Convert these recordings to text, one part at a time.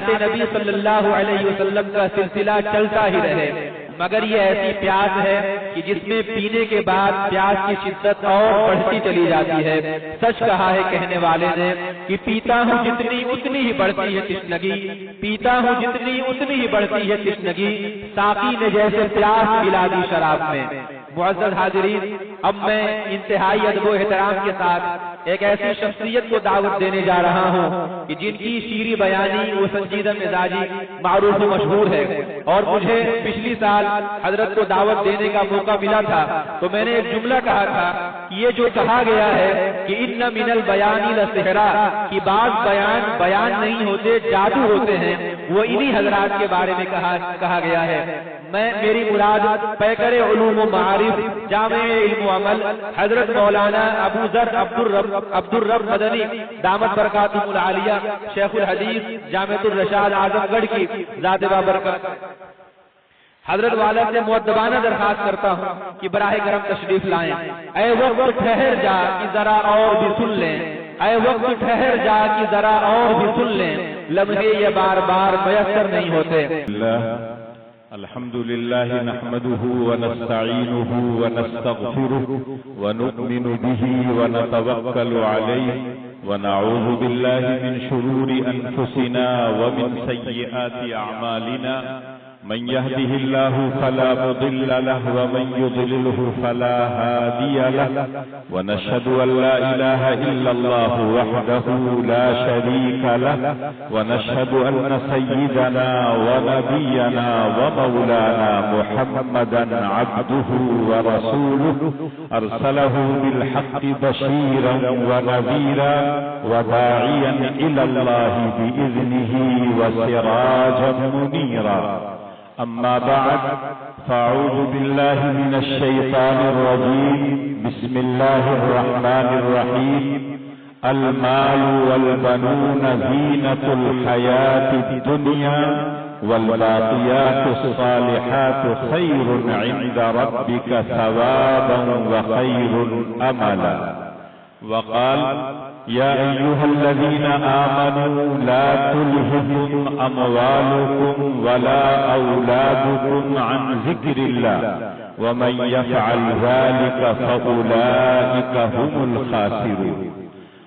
نبی صلی اللہ علیہ وسلم کا سلسلہ چلتا ہی رہے، مگر یہ ایسی پیاس ہے کہ جس میں پینے کے بعد پیاس کی شدت اور بڑھتی چلی جاتی ہے۔ سچ کہا ہے کہنے والے نے کہ پیتا ہوں جتنی اتنی ہی بڑھتی ہے تشنگی، پیتا ہوں جتنی اتنی ہی بڑھتی ہے تشنگی، ساقی نے جیسے پیاس پلا دی شراب میں۔ معزز حاضرین، اب میں انتہائی ادب و احترام کے ساتھ ایک ایسی شخصیت کو دعوت دینے جا رہا ہوں کہ جن کی شیریں بیانی و سنجیدہ مزاجی معروف و مشہور ہے، اور مجھے پچھلی سال حضرت کو دعوت دینے کا موقع ملا تھا تو میں نے ایک جملہ کہا تھا کہ یہ جو کہا گیا ہے کہ ان من البیان لسحرا، کہ بعض بیان نہیں ہوتے، جادو ہوتے ہیں، وہ انہی حضرات کے بارے میں کہا گیا ہے۔ میری مراد پیکر علوم و معارف، جامع علم و عمل حضرت مولانا ابو ذر عبد الرب مدنی دامت برکاتہ العالیہ، شیخ الحدیث جامعۃ الرشاد اعظم گڑھ کی ذات بابرکت حضرت والا سے مؤدبانہ درخواست کرتا ہوں کہ براہ کرم تشریف لائیں۔ اے وقت ٹھہر جا کہ ذرا اور بھی سن لیں، اے وقت ٹھہر جا کہ ذرا اور بھی سن لیں، لمحے یہ بار بار میسر نہیں ہوتے۔ الحمد لله نحمده ونستعينه ونستغفره ونؤمن به ونتوكل عليه ونعوذ بالله من شرور أنفسنا ومن سيئات أعمالنا، من يهده الله فلا مضل له ومن يضلله فلا هادي له، ونشهد أن لا إله إلا الله وحده لا شريك له، ونشهد أن سيدنا ونبينا ومولانا محمدا عبده ورسوله، أرسله بالحق بشيرا ونذيرا وداعيا إلى الله بإذنه وسراجا منيرا. أما بعد، فأعوذ بالله من الشيطان الرجيم. بسم الله الرحمن الرحيم. المال والبنون زينة الحياة الدنيا والباقيات الصالحات خير عند ربك ثوابا وخير أملا. وقال: يا أيها الذين آمنوا لا تلهكم أموالكم ولا أولادكم عن ذكر الله ومن يفعل ذلك فأولئك هم الخاسرون.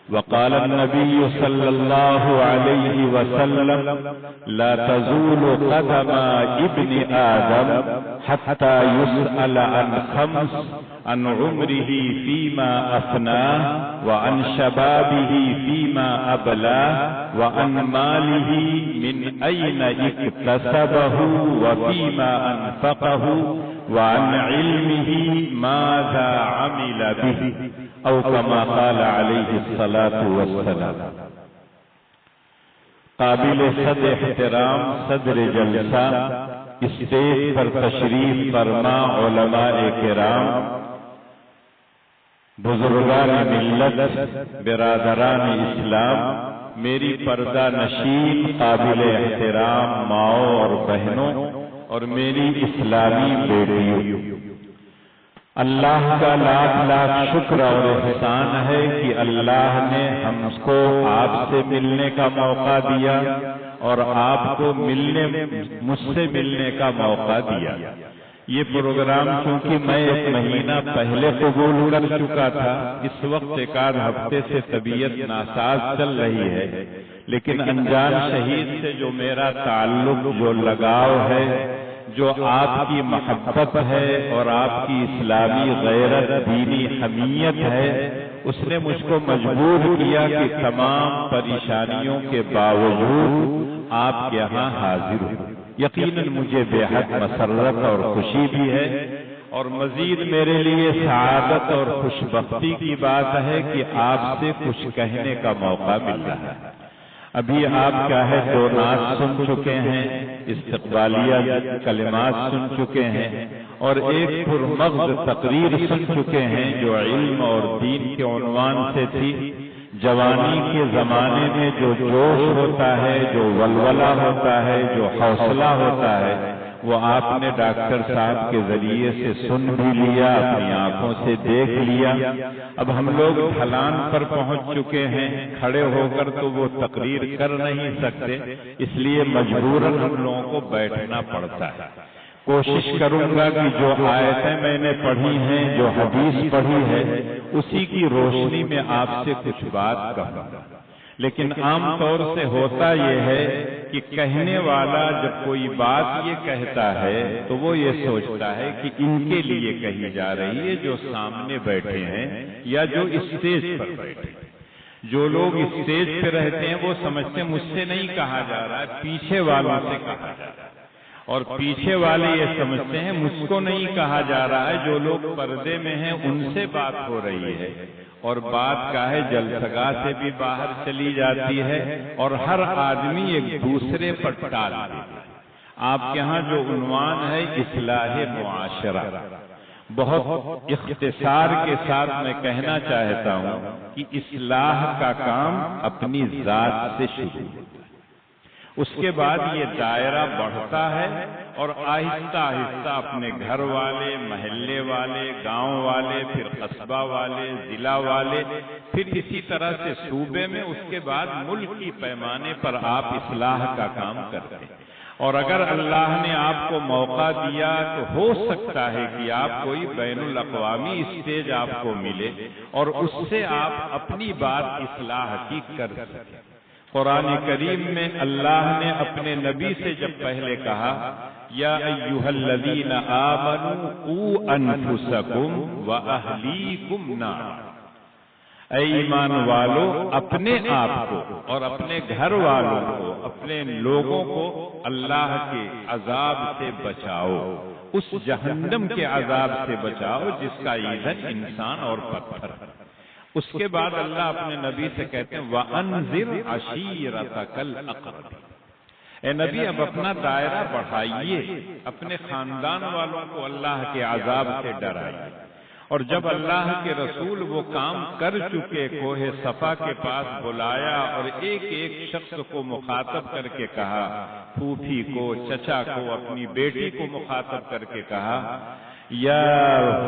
وقال النبي صلى الله عليه وسلم: لا تزول قدم ابن آدم حتى يسأل عن خمس: عن عمره فيما أفناه، وعن شبابه فيما أبلاه، وعن ماله من أين اكتسبه وفيما أنفقه، وعن علمه ماذا عمل به، أو كما قال عليه الصلاة والسلام. قابل صد احترام صدر جلسہ، اسٹیج پر تشریف فرما علماء کرام، بزرگان ملت، برادران اسلام، میری پردہ نشین قابل احترام ماؤں اور بہنوں، اور میری اسلامی بیٹیوں، اللہ کا لاکھ لاکھ شکر اور احسان ہے کہ اللہ نے ہم کو آپ سے ملنے کا موقع دیا اور آپ کو مجھ سے ملنے کا موقع دیا۔ یہ پروگرام چونکہ میں ایک مہینہ پہلے قبول کر چکا تھا، اس وقت ایک آدھ ہفتے سے طبیعت ناساز چل رہی ہے، لیکن انجان شہید سے جو میرا تعلق، جو لگاؤ ہے، جو آپ کی محبت ہے اور آپ کی اسلامی غیرت، دینی حمیت ہے، اس نے مجھ کو مجبور کیا کہ تمام پریشانیوں کے باوجود آپ کے یہاں حاضر ہوں۔ یقیناً مجھے بے حد مسرت اور خوشی بھی ہے، اور مزید میرے لیے سعادت اور خوشبختی کی بات ہے کہ آپ سے کچھ کہنے کا موقع مل رہا ہے۔ ابھی آپ کیا ہے 2 نعت سن چکے ہیں، استقبالیہ کلمات سن چکے ہیں، اور ایک پرمغز تقریر سن چکے ہیں جو علم اور دین کے عنوان سے تھی۔ جوانی کے زمانے میں جو جوش ہوتا ہے، جو ولولہ ہوتا ہے، جو حوصلہ ہوتا ہے، وہ آپ نے ڈاکٹر صاحب کے ذریعے سے سن بھی لیا، اپنی آنکھوں سے دیکھ لیا۔ اب ہم لوگ ڈھلان پر پہنچ چکے ہیں، کھڑے ہو کر تو وہ تقریر کر نہیں سکتے، اس لیے مجبوراً ہم لوگوں کو بیٹھنا پڑتا ہے۔ کوشش کروں گا کہ جو آیتیں میں نے پڑھی ہیں، جو حدیث پڑھی ہے، اسی کی روشنی میں آپ سے کچھ بات کہوں گا۔ لیکن عام طور سے ہوتا یہ ہے کہ کہنے والا جب کوئی بات یہ کہتا ہے تو وہ یہ سوچتا ہے کہ ان کے لیے کہی جا رہی ہے جو سامنے بیٹھے ہیں یا جو اسٹیج پر بیٹھے ہیں۔ جو لوگ اسٹیج پہ رہتے ہیں وہ سمجھتے ہیں مجھ سے نہیں کہا جا رہا ہے، پیچھے والوں سے کہا جا رہا ہے، اور پیچھے والے یہ سمجھتے ہیں مجھ کو نہیں کہا جا رہا ہے، جو لوگ پردے میں ہیں ان سے بات ہو رہی ہے۔ اور بات کا ہے جلسگاہ سے بھی باہر چلی جاتی ہے اور ہر آدمی ایک دوسرے پر ٹال دیتا ہے۔ آپ کے ہاں جو عنوان ہے اصلاح معاشرہ، بہت اختصار کے ساتھ میں کہنا چاہتا ہوں کہ اصلاح کا کام اپنی ذات سے شروع ہوتا ہے، اس کے بعد یہ دائرہ بڑھتا ہے اور آہستہ آہستہ اپنے گھر والے، محلے والے، گاؤں والے، پھر قصبہ والے، ضلع والے، پھر اسی طرح سے صوبے میں، اس کے بعد ملکی پیمانے پر آپ اصلاح کا کام کرتے ہیں۔ اور اگر اللہ نے آپ کو موقع دیا تو ہو سکتا ہے کہ آپ کوئی بین الاقوامی اسٹیج آپ کو ملے اور اس سے آپ اپنی بات اصلاح کی کر سکیں۔ قرآن کریم میں اللہ نے اپنے نبی سے جب پہلے کہا یا ایھا الذین آمنوا قوا انفسکم واہلیکم نارا، اے ایمان والو اپنے آپ کو اور اپنے گھر والوں کو، اپنے لوگوں کو اللہ کے عذاب سے بچاؤ، اس جہنم کے عذاب سے بچاؤ جس کا ایندھن انسان اور پتھر ہے۔ اس کے بعد اللہ اپنے نبی سے کہتے ہیں وَأَنذِرْ عَشِيرَتَكَ الْأَقْرَبِينَ، اے نبی اب اپنا دائرہ بڑھائیے، اپنے خاندان والوں کو اللہ کے عذاب سے ڈرائیے۔ اور جب اللہ کے رسول وہ کام کر چکے، کوہ صفا کے پاس بلایا اور ایک ایک شخص کو مخاطب کر کے کہا، پھوپھی کو، چچا کو، اپنی بیٹی کو مخاطب کر کے کہا یا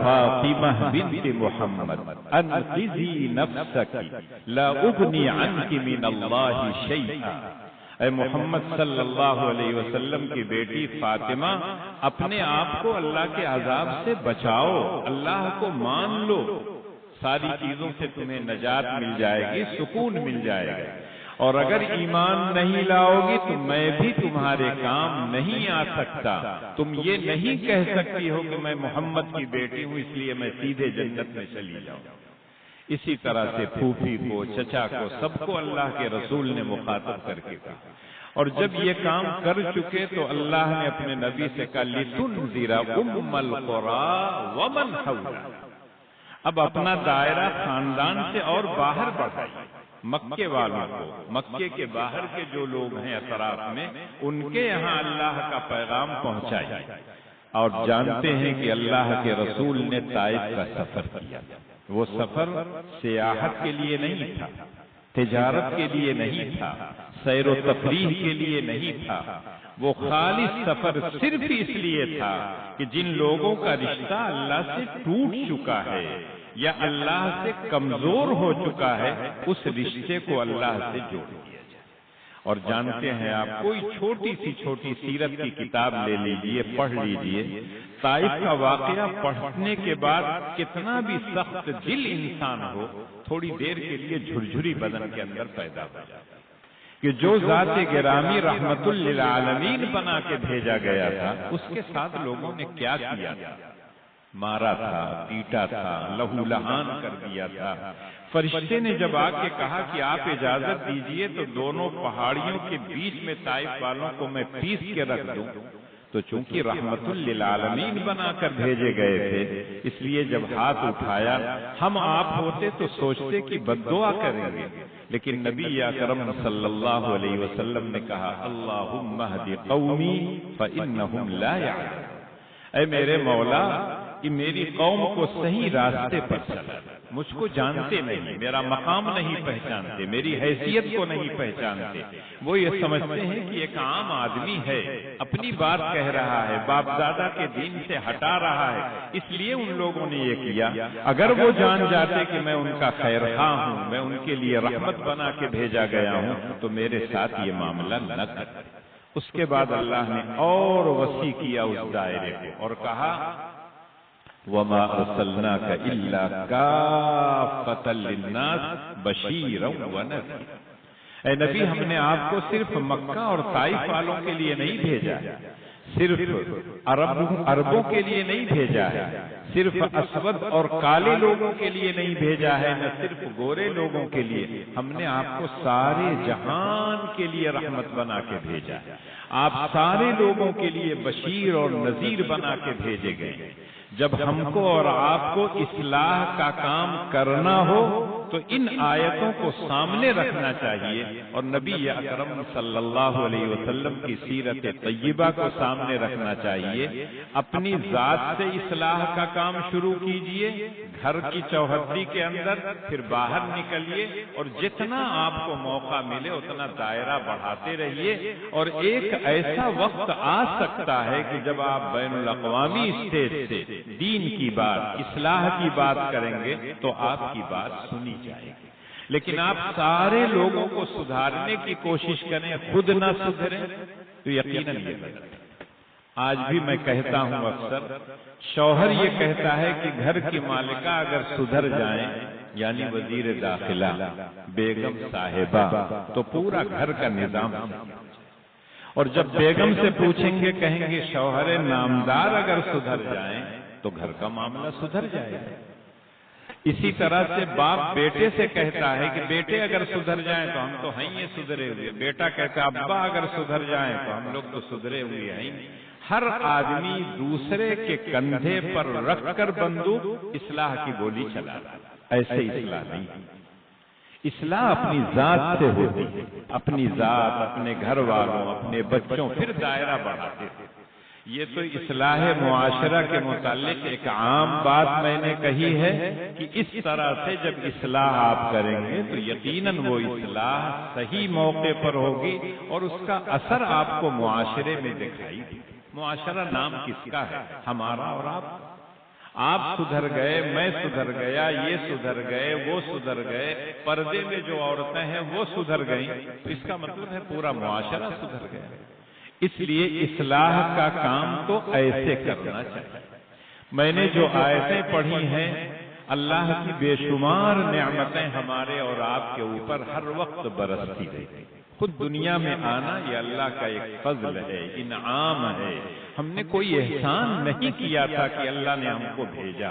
فاطمہ بنت محمد انقذی نفسک لا اغنی عنک من اللہ شیئا، اے محمد صلی اللہ علیہ وسلم کی بیٹی فاطمہ، اپنے آپ کو اللہ کے عذاب سے بچاؤ، اللہ کو مان لو، ساری چیزوں سے تمہیں نجات مل جائے گی، سکون مل جائے گا۔ اور اگر ایمان نہیں لاؤ گی تو میں بھی تمہارے کام نہیں آ سکتا، تم یہ نہیں کہہ سکتی ہو کہ میں محمد کی بیٹی ہوں اس لیے میں سیدھے جنت میں چلی جاؤں۔ اسی طرح سے پھوپھی کو، چچا کو، سب کو اللہ کے رسول نے مخاطب کر کے کہا۔ اور جب یہ کام کر چکے تو اللہ نے اپنے نبی سے کہا لِتُنذِرَ أُمَّ الْقُرَىٰ وَمَنْ حَوْلَهَا، اب اپنا دائرہ خاندان سے اور باہر بڑھائیے، مکے والوں کو، مکے کے باہر کے جو لوگ ہیں اطراف میں، ان کے یہاں اللہ کا پیغام پہنچائیے۔ اور جانتے ہیں کہ اللہ کے رسول نے طائف کا سفر کیا، وہ سفر سیاحت کے لیے نہیں تھا، تجارت کے لیے نہیں تھا، سیر و تفریح کے لیے نہیں تھا، وہ خالص سفر صرف اس لیے تھا کہ جن لوگوں کا رشتہ اللہ سے ٹوٹ چکا ہے یا اللہ سے کمزور ہو چکا ہے، اس رشتے کو اللہ سے جوڑ دیا جائے۔ اور جانتے ہیں آپ، کوئی چھوٹی سیرت کی کتاب لے لیجئے، پڑھ لیجئے، طائف کا واقعہ پڑھنے کے بعد کتنا بھی سخت دل انسان ہو، تھوڑی دیر کے لیے جھرجھری بدن کے اندر پیدا ہو جاتا ہے کہ جو ذات گرامی رحمت للعالمین بنا کے بھیجا گیا تھا، اس کے ساتھ لوگوں نے کیا کیا تھا، مارا تھا، پیٹا تھا، لہو لہان کر دیا تھا۔ فرشتے نے جب آ کے کہا کہ آپ اجازت دیجئے تو دونوں پہاڑیوں کے بیچ میں طائف والوں کو میں پیس کے رکھ دوں، تو چونکہ رحمت للعالمین بنا کر بھیجے گئے تھے، اس لیے جب ہاتھ اٹھایا، ہم آپ ہوتے تو سوچتے کہ بد دعا کریں گے، لیکن نبی اکرم صلی اللہ علیہ وسلم نے کہا اللہم اہد قومی فإنہم لا یعلمون، اے میرے مولا، کہ میری قوم کو صحیح راستے پر چلا۔ مجھ کو جانتے نہیں، میرا مقام نہیں پہچانتے، میری حیثیت کو نہیں پہچانتے، وہ یہ سمجھتے ہیں کہ ایک عام آدمی ہے، اپنی بات کہہ رہا ہے، باپ دادا کے دین سے ہٹا رہا ہے، اس لیے ان لوگوں نے یہ کیا۔ اگر وہ جان جاتے کہ میں ان کا خیر خواہ ہوں، میں ان کے لیے رحمت بنا کے بھیجا گیا ہوں، تو میرے ساتھ یہ معاملہ نہ کرتے۔ اس کے بعد اللہ نے اور وسیع کیا اس دائرے کو اور کہا وَمَا أَرْسَلْنَاكَ إِلَّا كَافَّةً لِلنَّاسِ بَشِيرًا وَنَذِيرًا۔ اے نبی، ہم نے آپ کو صرف مکہ اور طائف والوں کے لیے نہیں بھیجا، صرف عربوں کے لیے نہیں بھیجا ہے، صرف اسود اور کالے لوگوں کے لیے نہیں بھیجا ہے، نہ صرف گورے لوگوں کے لیے، ہم نے آپ کو سارے جہان کے لیے رحمت بنا کے بھیجا ہے۔ آپ سارے لوگوں کے لیے بشیر اور نذیر بنا کے بھیجے گئے۔ جب ہم کو اور آپ کو اصلاح کا کام کرنا ہو تو ان آیتوں کو سامنے رکھنا چاہیے اور نبی اکرم صلی اللہ علیہ وسلم کی سیرت طیبہ کو سامنے رکھنا چاہیے۔ اپنی ذات سے اصلاح کا کام شروع کیجئے گھر کی چوہدری کے اندر، پھر باہر نکلیے اور جتنا آپ کو موقع ملے اتنا دائرہ بڑھاتے رہیے، اور ایک ایسا وقت آ سکتا ہے کہ جب آپ بین الاقوامی اسٹیج سے دین کی بات، اصلاح کی بات کریں گے تو آپ کی بات سنی جائے گی۔ لیکن آپ سارے لوگوں کو سدھارنے کی کوشش کریں، خود نہ سدھریں تو یقیناً یہ غلط ہے۔ آج بھی میں کہتا ہوں اکثر، شوہر یہ کہتا ہے کہ گھر کی مالکہ اگر سدھر جائیں، یعنی وزیر داخلہ، بیگم صاحبہ، تو پورا گھر کا نظام، اور جب بیگم سے پوچھیں گے کہیں گے شوہر نامدار اگر سدھر جائیں تو گھر کا معاملہ سدھر جائے گا۔ اسی طرح سے باپ بیٹے سے کہتا ہے کہ بیٹے اگر سدھر جائیں تو ہم تو ہیں یہ سدھرے ہوئے، بیٹا کہتا ہے ابا اگر سدھر جائیں تو ہم لوگ تو سدھرے ہوئے ہیں۔ ہر آدمی دوسرے کے کندھے پر رکھ کر بندوق اصلاح کی گولی چلا رہا ہے، ایسے اصلاح نہیں۔ اصلاح اپنی ذات سے ہوتی ہے، اپنی ذات، اپنے گھر والوں، اپنے بچوں، پھر دائرہ بڑھاتے ہیں۔ یہ تو اصلاح معاشرہ کے متعلق ایک عام بات میں نے کہی ہے کہ اس طرح سے جب اصلاح آپ کریں گے تو یقیناً وہ اصلاح صحیح موقع پر ہوگی اور اس کا اثر آپ کو معاشرے میں دکھائی دے۔ معاشرہ نام کس کا ہے؟ ہمارا اور آپ سدھر گئے، میں سدھر گیا، یہ سدھر گئے، وہ سدھر گئے، پردے میں جو عورتیں ہیں وہ سدھر گئیں، تو اس کا مطلب ہے پورا معاشرہ سدھر گیا۔ اس لیے اصلاح کا کام تو ایسے کرنا چاہیے۔ میں نے جو آیتیں پڑھی ہیں، اللہ کی بے شمار نعمتیں ہمارے اور آپ کے اوپر ہر وقت برستی رہتی۔ خود دنیا میں آنا یہ اللہ کا ایک فضل ہے، انعام ہے۔ ہم نے کوئی احسان نہیں کیا تھا کہ اللہ نے ہم کو بھیجا۔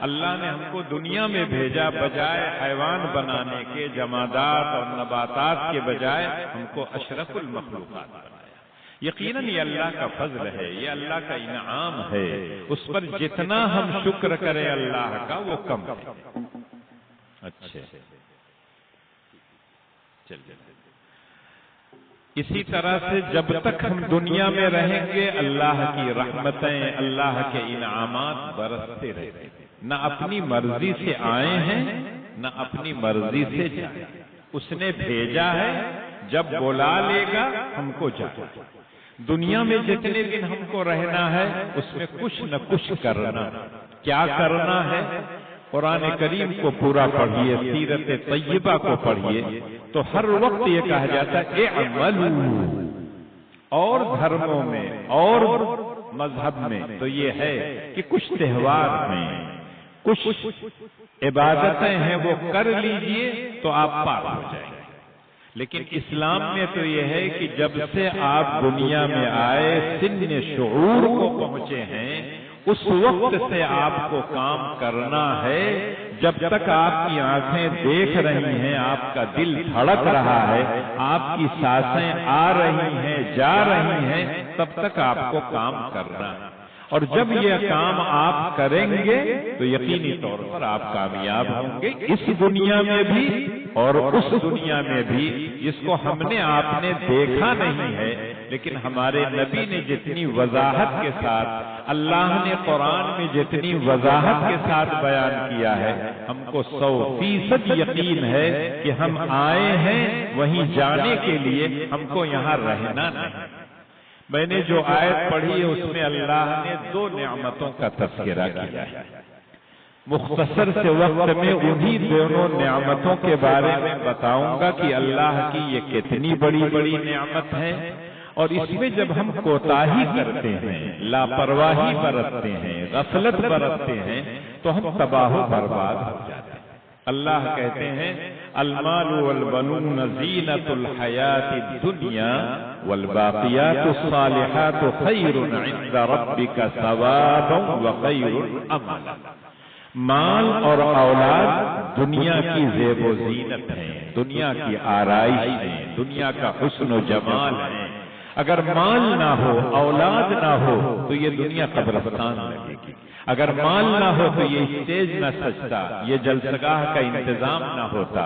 اللہ نے ہم کو دنیا میں بھیجا، بجائے حیوان بنانے کے، جمادات اور نباتات کے بجائے ہم کو اشرف المخلوقات بنایا۔ یقیناً یہ اللہ کا فضل ہے، یہ اللہ کا انعام ہے، اس پر جتنا ہم شکر کریں اللہ کا وہ کم ہے۔ اچھا چلیے، اسی طرح سے جب تک ہم دنیا میں رہیں گے اللہ کی رحمتیں، اللہ کے انعامات برستے رہتے، نہ اپنی مرضی سے آئے ہیں نہ اپنی مرضی سے جائیں۔ اس نے بھیجا ہے، جب بلا لے گا ہم کو جانا۔ دنیا میں جتنے دن ہم کو رہنا ہے اس میں کچھ نہ کچھ کرنا۔ کیا کرنا ہے؟ قرآن کریم کو پورا پڑھیے، سیرت طیبہ کو پڑھیے، تو ہر وقت یہ کہا جاتا ہے اعملوا، اور دھرموں میں اور مذہب میں تو یہ ہے کہ کچھ تہوار ہیں، کچھ عبادتیں ہیں، وہ کر لیجئے تو آپ پار ہو جائیں گے۔ لیکن اسلام میں تو یہ ہے کہ جب سے آپ دنیا میں آئے، سن شعور کو پہنچے ہیں، اس وقت سے آپ کو کام کرنا ہے۔ جب تک آپ کی آنکھیں دیکھ رہی ہیں، آپ کا دل دھڑک رہا ہے، آپ کی سانسیں آ رہی ہیں، جا رہی ہیں، تب تک آپ کو کام کرنا ہے۔ اور جب یہ کام آپ کریں گے تو یقینی طور پر آپ کامیاب ہوں گے، اس دنیا میں بھی اور اس دنیا میں بھی جس کو ہم نے آپ نے دیکھا نہیں ہے، لیکن ہمارے نبی نے جتنی وضاحت کے ساتھ، اللہ نے قرآن میں جتنی وضاحت کے ساتھ بیان کیا ہے، ہم کو 100% یقین ہے کہ ہم آئے ہیں وہیں جانے کے لیے، ہم کو یہاں رہنا نہیں۔ میں نے جو آیت پڑھی ہے اس میں اللہ نے 2 نعمتوں کا تذکرہ کیا ہے۔ مختصر سے وقت میں انہی دونوں نعمتوں کے بارے میں بتاؤں گا کہ اللہ کی یہ کتنی بڑی بڑی نعمت ہے، اور اس میں جب ہم کوتاہی کرتے ہیں، لاپرواہی برتتے ہیں، غفلت برتتے ہیں، تو ہم تباہ و برباد ہو جاتے ہیں۔ اللہ کہتے ہیں المال والبنون زینۃ الحیات الدنیا والباقیات الصالحات خیر عند ربک ثوابا وخیر املا۔ مال اور اولاد دنیا کی زیب و زینت ہیں، دنیا کی آرائش ہیں، دنیا کا حسن و جمال ہے۔ اگر مال نہ ہو، اولاد نہ ہو تو یہ دنیا قبرستان لگے گی۔ اگر مال نہ ہو تو یہ اسٹیج نہ سجتا، یہ جلسگاہ کا انتظام نہ ہوتا۔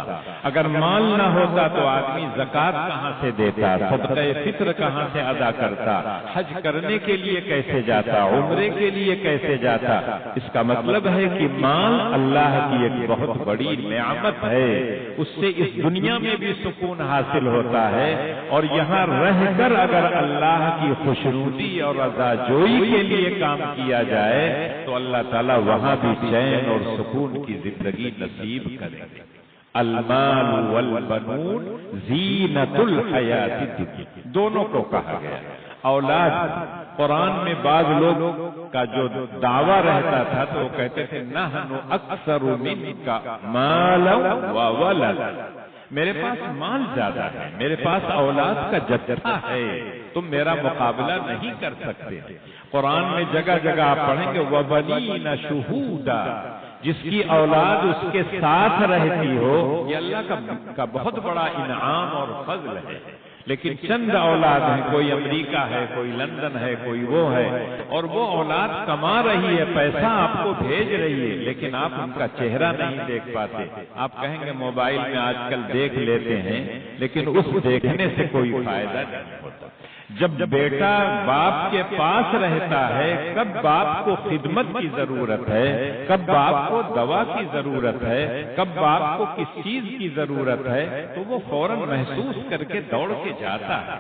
اگر مال نہ ہوتا تو آدمی زکوٰۃ کہاں سے دیتا، صدقہ فطر کہاں سے ادا کرتا، حج کرنے کے لیے کیسے جاتا، عمرے کے لیے کیسے جاتا۔ اس کا مطلب ہے کہ مال اللہ کی ایک بہت بڑی نعمت ہے، اس سے اس دنیا میں بھی سکون حاصل ہوتا ہے، اور یہاں رہ کر اگر اللہ کی خوشنودی اور رضا جوئی کے لیے کام کیا جائے تو اللہ تعالیٰ وہاں بھی چین اور سکون کی زندگی نصیب کرے گے۔ المال والبنون زینۃ الحیات الدنیا، دونوں کو کہا گیا۔ اولاد، قرآن میں بعض لوگ کا جو دعویٰ رہتا تھا تو وہ کہتے تھے نحن اکثر منک مالا وولدا، میرے پاس مال زیادہ ہے، میرے پاس اولاد کا جتھا ہے، تم میرا مقابلہ نہیں کر سکتے۔ قرآن میں جگہ جگہ آپ پڑھیں گے وَبَنِينَ شُهُودًا، جس کی اولاد اس کے ساتھ رہتی ہو، یہ اللہ کا بہت بڑا انعام اور فضل ہے۔ لیکن چند اولاد ہیں، کوئی امریکہ ہے، کوئی لندن ہے، کوئی وہ ہے، اور وہ اولاد کما رہی ہے، پیسہ آپ کو بھیج رہی ہے، لیکن آپ ان کا چہرہ نہیں دیکھ پاتے۔ آپ کہیں گے موبائل میں آج کل دیکھ لیتے ہیں، لیکن اس دیکھنے سے کوئی فائدہ نہیں ہوتا۔ جب بیٹا باپ کے پاس رہتا ہے، کب باپ کو خدمت کی ضرورت ہے، کب باپ کو دوا کی ضرورت ہے، کب باپ کو کس چیز کی ضرورت ہے، تو وہ فوراً محسوس کر کے دوڑ کے جاتا ہے۔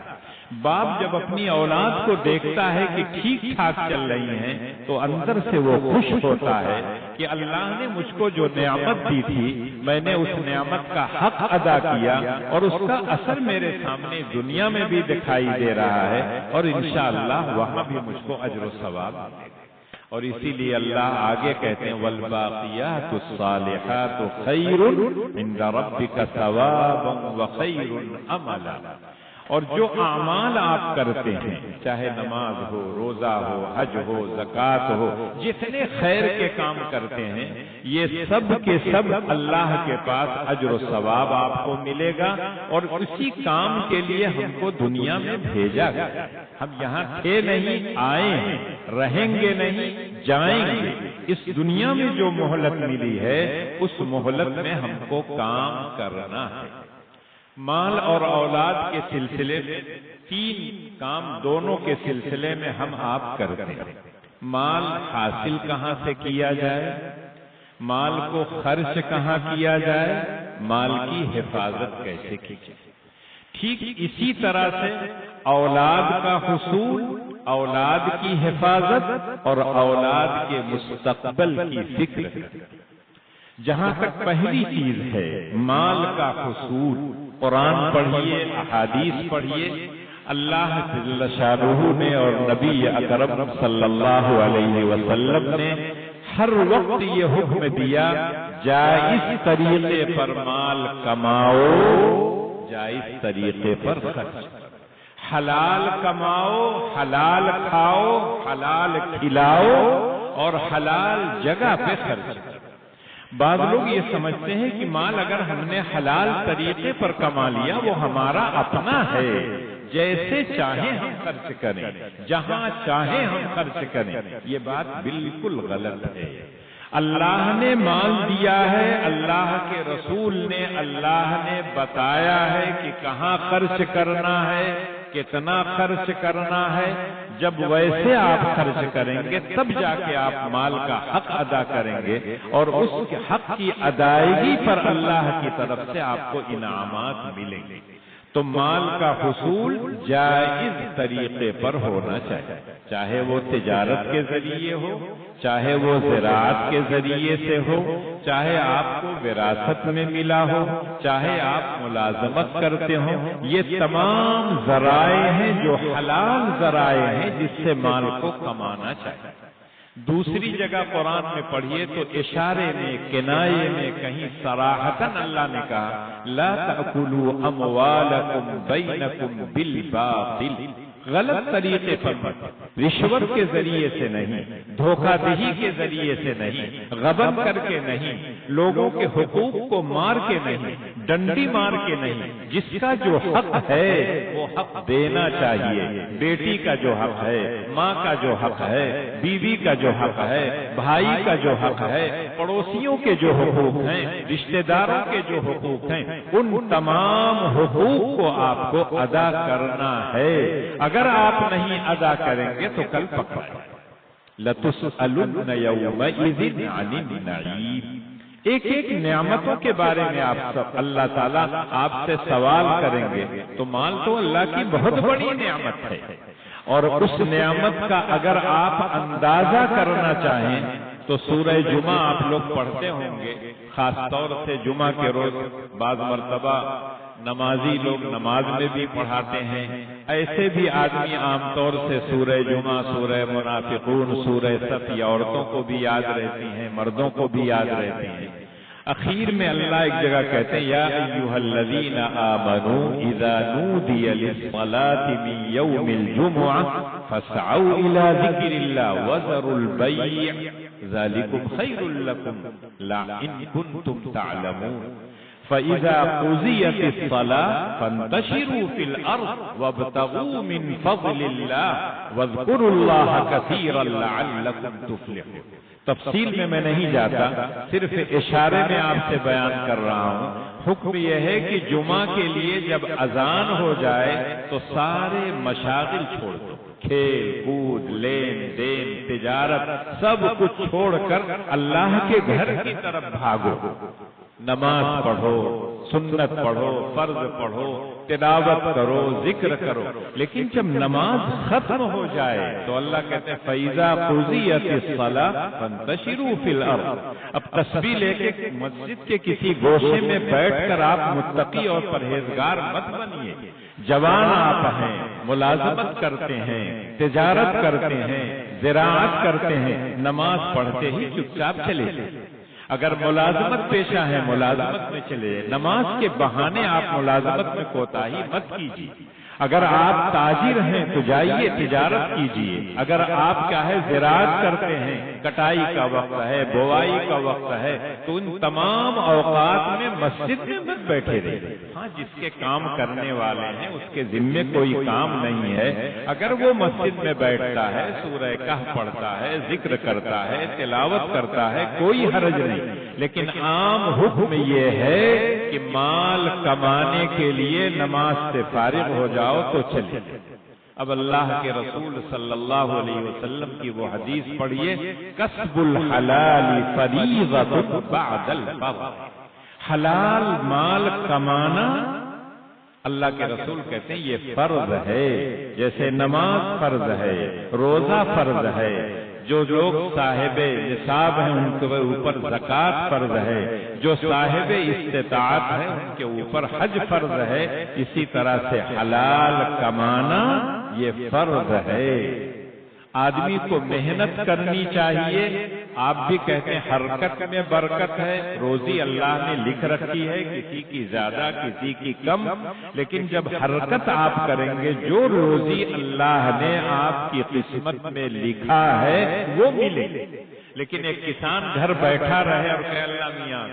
باپ جب اپنی اولاد کو دیکھتا ہے کہ ٹھیک ٹھاک چل رہی ہیں تو اندر سے وہ خوش ہوتا ہے کہ اللہ نے مجھ کو جو نعمت دی تھی، میں نے اس نعمت کا حق ادا کیا، اور اس کا اثر میرے سامنے دنیا میں بھی دکھائی دے رہا ہے، اور انشاءاللہ وہاں بھی مجھ کو اجر و ثواب ملے گا۔ اور اسی لیے اللہ آگے کہتے ہیں والباقیات الصالحات خیر عند ربک ثوابا وخیر املا، اور جو اعمال آپ کرتے ہیں، چاہے نماز ہو، روزہ ہو، حج ہو، زکوٰۃ ہو، جتنے خیر کے کام کرتے ہیں، یہ سب کے سب اللہ کے پاس اجر و ثواب آپ کو ملے گا، اور اسی کام کے لیے ہم کو دنیا میں بھیجا گیا۔ ہم یہاں تھے نہیں، آئے ہیں، رہیں گے نہیں، جائیں گے۔ اس دنیا میں جو مہلت ملی ہے، اس مہلت میں ہم کو کام کرنا ہے۔ مال اور اولاد کے سلسلے میں 3 کام دونوں کے سلسلے میں ہم آپ کرتے ہیں۔ مال حاصل کہاں سے کیا جائے، مال کو خرچ کہاں کیا جائے، مال کی حفاظت کیسے کی جائے۔ ٹھیک اسی طرح سے اولاد کا حصول، اولاد کی حفاظت اور اولاد کے مستقبل کی فکر، جہاں تک پہلی چیز ہے مال کا حصول، قرآن پڑھیے، احادیث پڑھیے، اللہ جل شانہ نے اور نبی اکرم صلی اللہ علیہ وسلم نے ہر وقت یہ حکم دیا جائز طریقے پر مال کماؤ، جائز طریقے پر خرچ، حلال کماؤ، حلال کھاؤ، حلال کھلاؤ، اور حلال جگہ پہ خرچ کرو۔ بعض لوگ یہ سمجھتے ہیں کہ مال اگر ہم نے حلال طریقے پر کما لیا وہ ہمارا اپنا ہے، جیسے چاہیں ہم خرچ کریں، جہاں چاہیں ہم خرچ کریں۔ یہ بات بالکل غلط ہے۔ اللہ نے مال دیا ہے، اللہ کے رسول نے، اللہ نے بتایا ہے کہ کہاں خرچ کرنا ہے، کتنا خرچ کرنا ہے۔ جب ویسے آپ خرچ کریں گے تب جا کے آپ مال کا حق ادا کریں گے، اور اس کے حق کی ادائیگی پر اللہ کی طرف سے آپ کو انعامات ملیں گے۔ تو مال کا حصول جائز طریقے پر ہونا چاہیے، چاہے وہ تجارت کے ذریعے ہو، چاہے وہ زراعت کے ذریعے سے ہو، چاہے آپ کو وراثت میں ملا ہو، چاہے آپ ملازمت کرتے ہوں، یہ تمام ذرائع ہیں جو حلال ذرائع ہیں جس سے مال کو کمانا چاہیے۔ دوسری جگہ قرآن میں پڑھیے تو اشارے میں، کنایے میں، کہیں صراحتاً اللہ نے کہا لا تأکلوا اموالکم بینکم بالباطل، غلط طریقے پر رشوت کے ذریعے سے نہیں، دھوکہ دہی کے ذریعے سے نہیں، غبن کر کے نہیں، لوگوں کے حقوق کو مار کے نہیں، ڈنڈی مار کے نہیں، جس کا جو حق ہے وہ حق دینا چاہیے۔ بیٹی کا جو حق ہے، ماں کا جو حق ہے، بیوی کا جو حق ہے، بھائی کا جو حق ہے، پڑوسیوں کے جو حقوق ہیں، رشتہ داروں کے جو حقوق ہیں، ان تمام حقوق کو آپ کو ادا کرنا ہے۔ اگر آپ نہیں ادا کریں گے تو کل پکڑا لَتُسْأَلُنَّ يَوْمَئِذٍ عَنِ النَّعِيمِ۔ ایک ایک نعمتوں کے بارے میں آپ سب اللہ تعالیٰ آپ سے سوال کریں گے۔ تو مال تو اللہ کی بہت بڑی نعمت ہے، اور اس نعمت کا اگر آپ اندازہ کرنا چاہیں تو سورہ جمعہ آپ لوگ پڑھتے ہوں گے، خاص طور سے جمعہ کے روز بعض مرتبہ نمازی لوگ نماز میں بھی پڑھاتے ہیں، ایسے بھی آدمی عام طور سے سورہ جمعہ، سورہ منافقون، سورہ صف عورتوں کو بھی یاد رہتی ہیں، مردوں کو بھی یاد رہتی ہیں۔ اخیر میں اللہ ایک جگہ کہتے ہیں یا ایھا الذین آمنوا اذا نودی للصلاۃ من یوم الجمعہ فاسعوا الی ذکر اللہ وذروا البیع ذلکم خیر لکم ان کنتم تعلمون فَإِذَا قُضِيَتِ الصَّلَاةُ فَانتَشِرُوا فِي الْأَرْضِ وَابْتَغُوا مِنْ فَضْلِ اللَّهِ وَاذْكُرُوا اللَّهَ كَثِيرًا لَعَلَّكُمْ تُفْلِحُونَ۔ تفصیل میں نہیں جاتا، صرف اشارے میں آپ سے بیان کر رہا ہوں۔ حکم یہ ہے کہ جمعہ کے لیے جب اذان ہو جائے تو سارے مشاغل چھوڑ دو، کھیل کود، لین دین، تجارت، سب کچھ چھوڑ کر اللہ کے گھر کی طرف بھاگو، نماز پڑھو، سنت پڑھو، فرض پڑھو، تلاوت کرو، ذکر کرو۔ لیکن جب نماز ختم ہو جائے تو اللہ کہتے ہیں فَإِذَا قُضِيَتِ الصَّلَاةُ فَانتَشِرُوا فِي الْأَرْضِ۔ اب تسبیح لے کے مسجد کے کسی گوشے میں بیٹھ کر آپ متقی اور پرہیزگار مت بنیے۔ جوان آپ ہیں، ملازمت کرتے ہیں، تجارت کرتے ہیں، زراعت کرتے ہیں، نماز پڑھتے ہی چپ چاپ چلے جائیں۔ اگر ملازمت پیشہ ہے ملازمت میں چلے، نماز کے بہانے آپ ملازمت میں کوتاہی مت کیجیے۔ اگر آپ تاجر ہیں تو جائیے تجارت کیجیے۔ اگر آپ کیا ہے زراعت کرتے ہیں، کٹائی کا وقت ہے، بوائی کا وقت ہے، تو ان تمام اوقات میں مسجد میں مت بیٹھے رہے۔ ہاں جس کے کام کرنے والے ہیں اس کے ذمے کوئی کام نہیں ہے، اگر وہ مسجد میں بیٹھتا ہے، سورہ کہف پڑھتا ہے، ذکر کرتا ہے، تلاوت کرتا ہے، کوئی حرج نہیں۔ لیکن عام حکم یہ ہے کہ مال کمانے کے لیے نماز سے فارغ ہو جاؤ تو چلے۔ اب اللہ کے رسول صلی اللہ علیہ وسلم کی وہ حدیث پڑھیے، کسب الحلال فریضۃ بعد الفرض۔ حلال مال کمانا اللہ کے رسول کہتے ہیں یہ فرض ہے، جیسے نماز فرض ہے، روزہ فرض ہے، جو لوگ صاحب نصاب ہیں ان کے اوپر زکوٰۃ فرض ہے، جو صاحب استطاعت ہیں ان کے اوپر حج فرض ہے، اسی طرح سے حلال کمانا یہ فرض ہے۔ آدمی کو محنت کرنی چاہیے۔ آپ بھی کہتے ہیں حرکت میں برکت ہے، روزی اللہ نے لکھ رکھی ہے، کسی کی زیادہ کسی کی کم، لیکن جب حرکت آپ کریں گے جو روزی اللہ نے آپ کی قسمت میں لکھا ہے وہ ملے۔ لیکن ایک کسان گھر بیٹھا رہے اور کہے اللہ میاں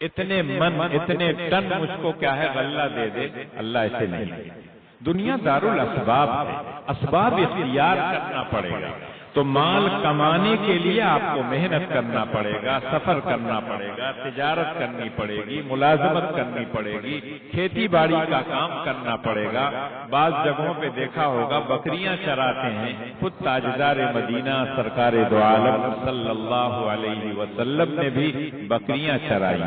اتنے من اتنے ٹن مجھ کو کیا ہے غلہ دے دے، اللہ ایسے نہیں۔ دنیا دار الاسباب ہے، اسباب اختیار کرنا پڑے گا۔ تو مال کمانے کے لیے آپ کو محنت کرنا پڑے گا، سفر کرنا پڑے گا، تجارت کرنی پڑے گی، ملازمت کرنی پڑے گی، کھیتی باڑی کا کام کرنا پڑے گا۔ بعض جگہوں پہ دیکھا ہوگا بکریاں چراتے ہیں، خود تاجدار مدینہ سرکار دو عالم صلی اللہ علیہ وسلم نے بھی بکریاں چرائی۔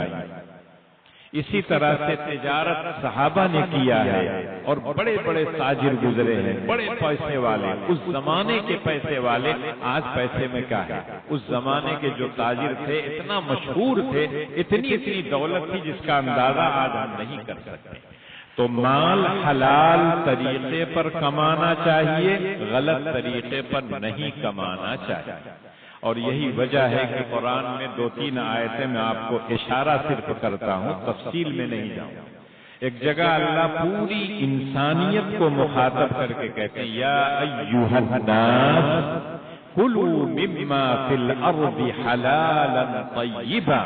اسی طرح سے تجارت صحابہ نے کیا ہے اور بڑے بڑے تاجر گزرے ہیں، بڑے پیسے والے، اس زمانے کے پیسے والے۔ آج پیسے میں کیا ہے؟ اس زمانے کے جو تاجر تھے اتنا مشہور تھے، اتنی دولت تھی جس کا اندازہ آج ہم نہیں کر سکتے۔ تو مال حلال طریقے پر کمانا چاہیے، غلط طریقے پر نہیں کمانا چاہیے۔ اور یہی وجہ ہے کہ قرآن میں 2-3 آیتیں میں آپ کو اشارہ صرف کرتا ہوں، تفصیل میں نہیں جاؤں۔ ایک جگہ اللہ پوری انسانیت کو مخاطب کر کے کہتے ہیں یا ایھا الناس کلوا مما فی الارض حلالا طیبا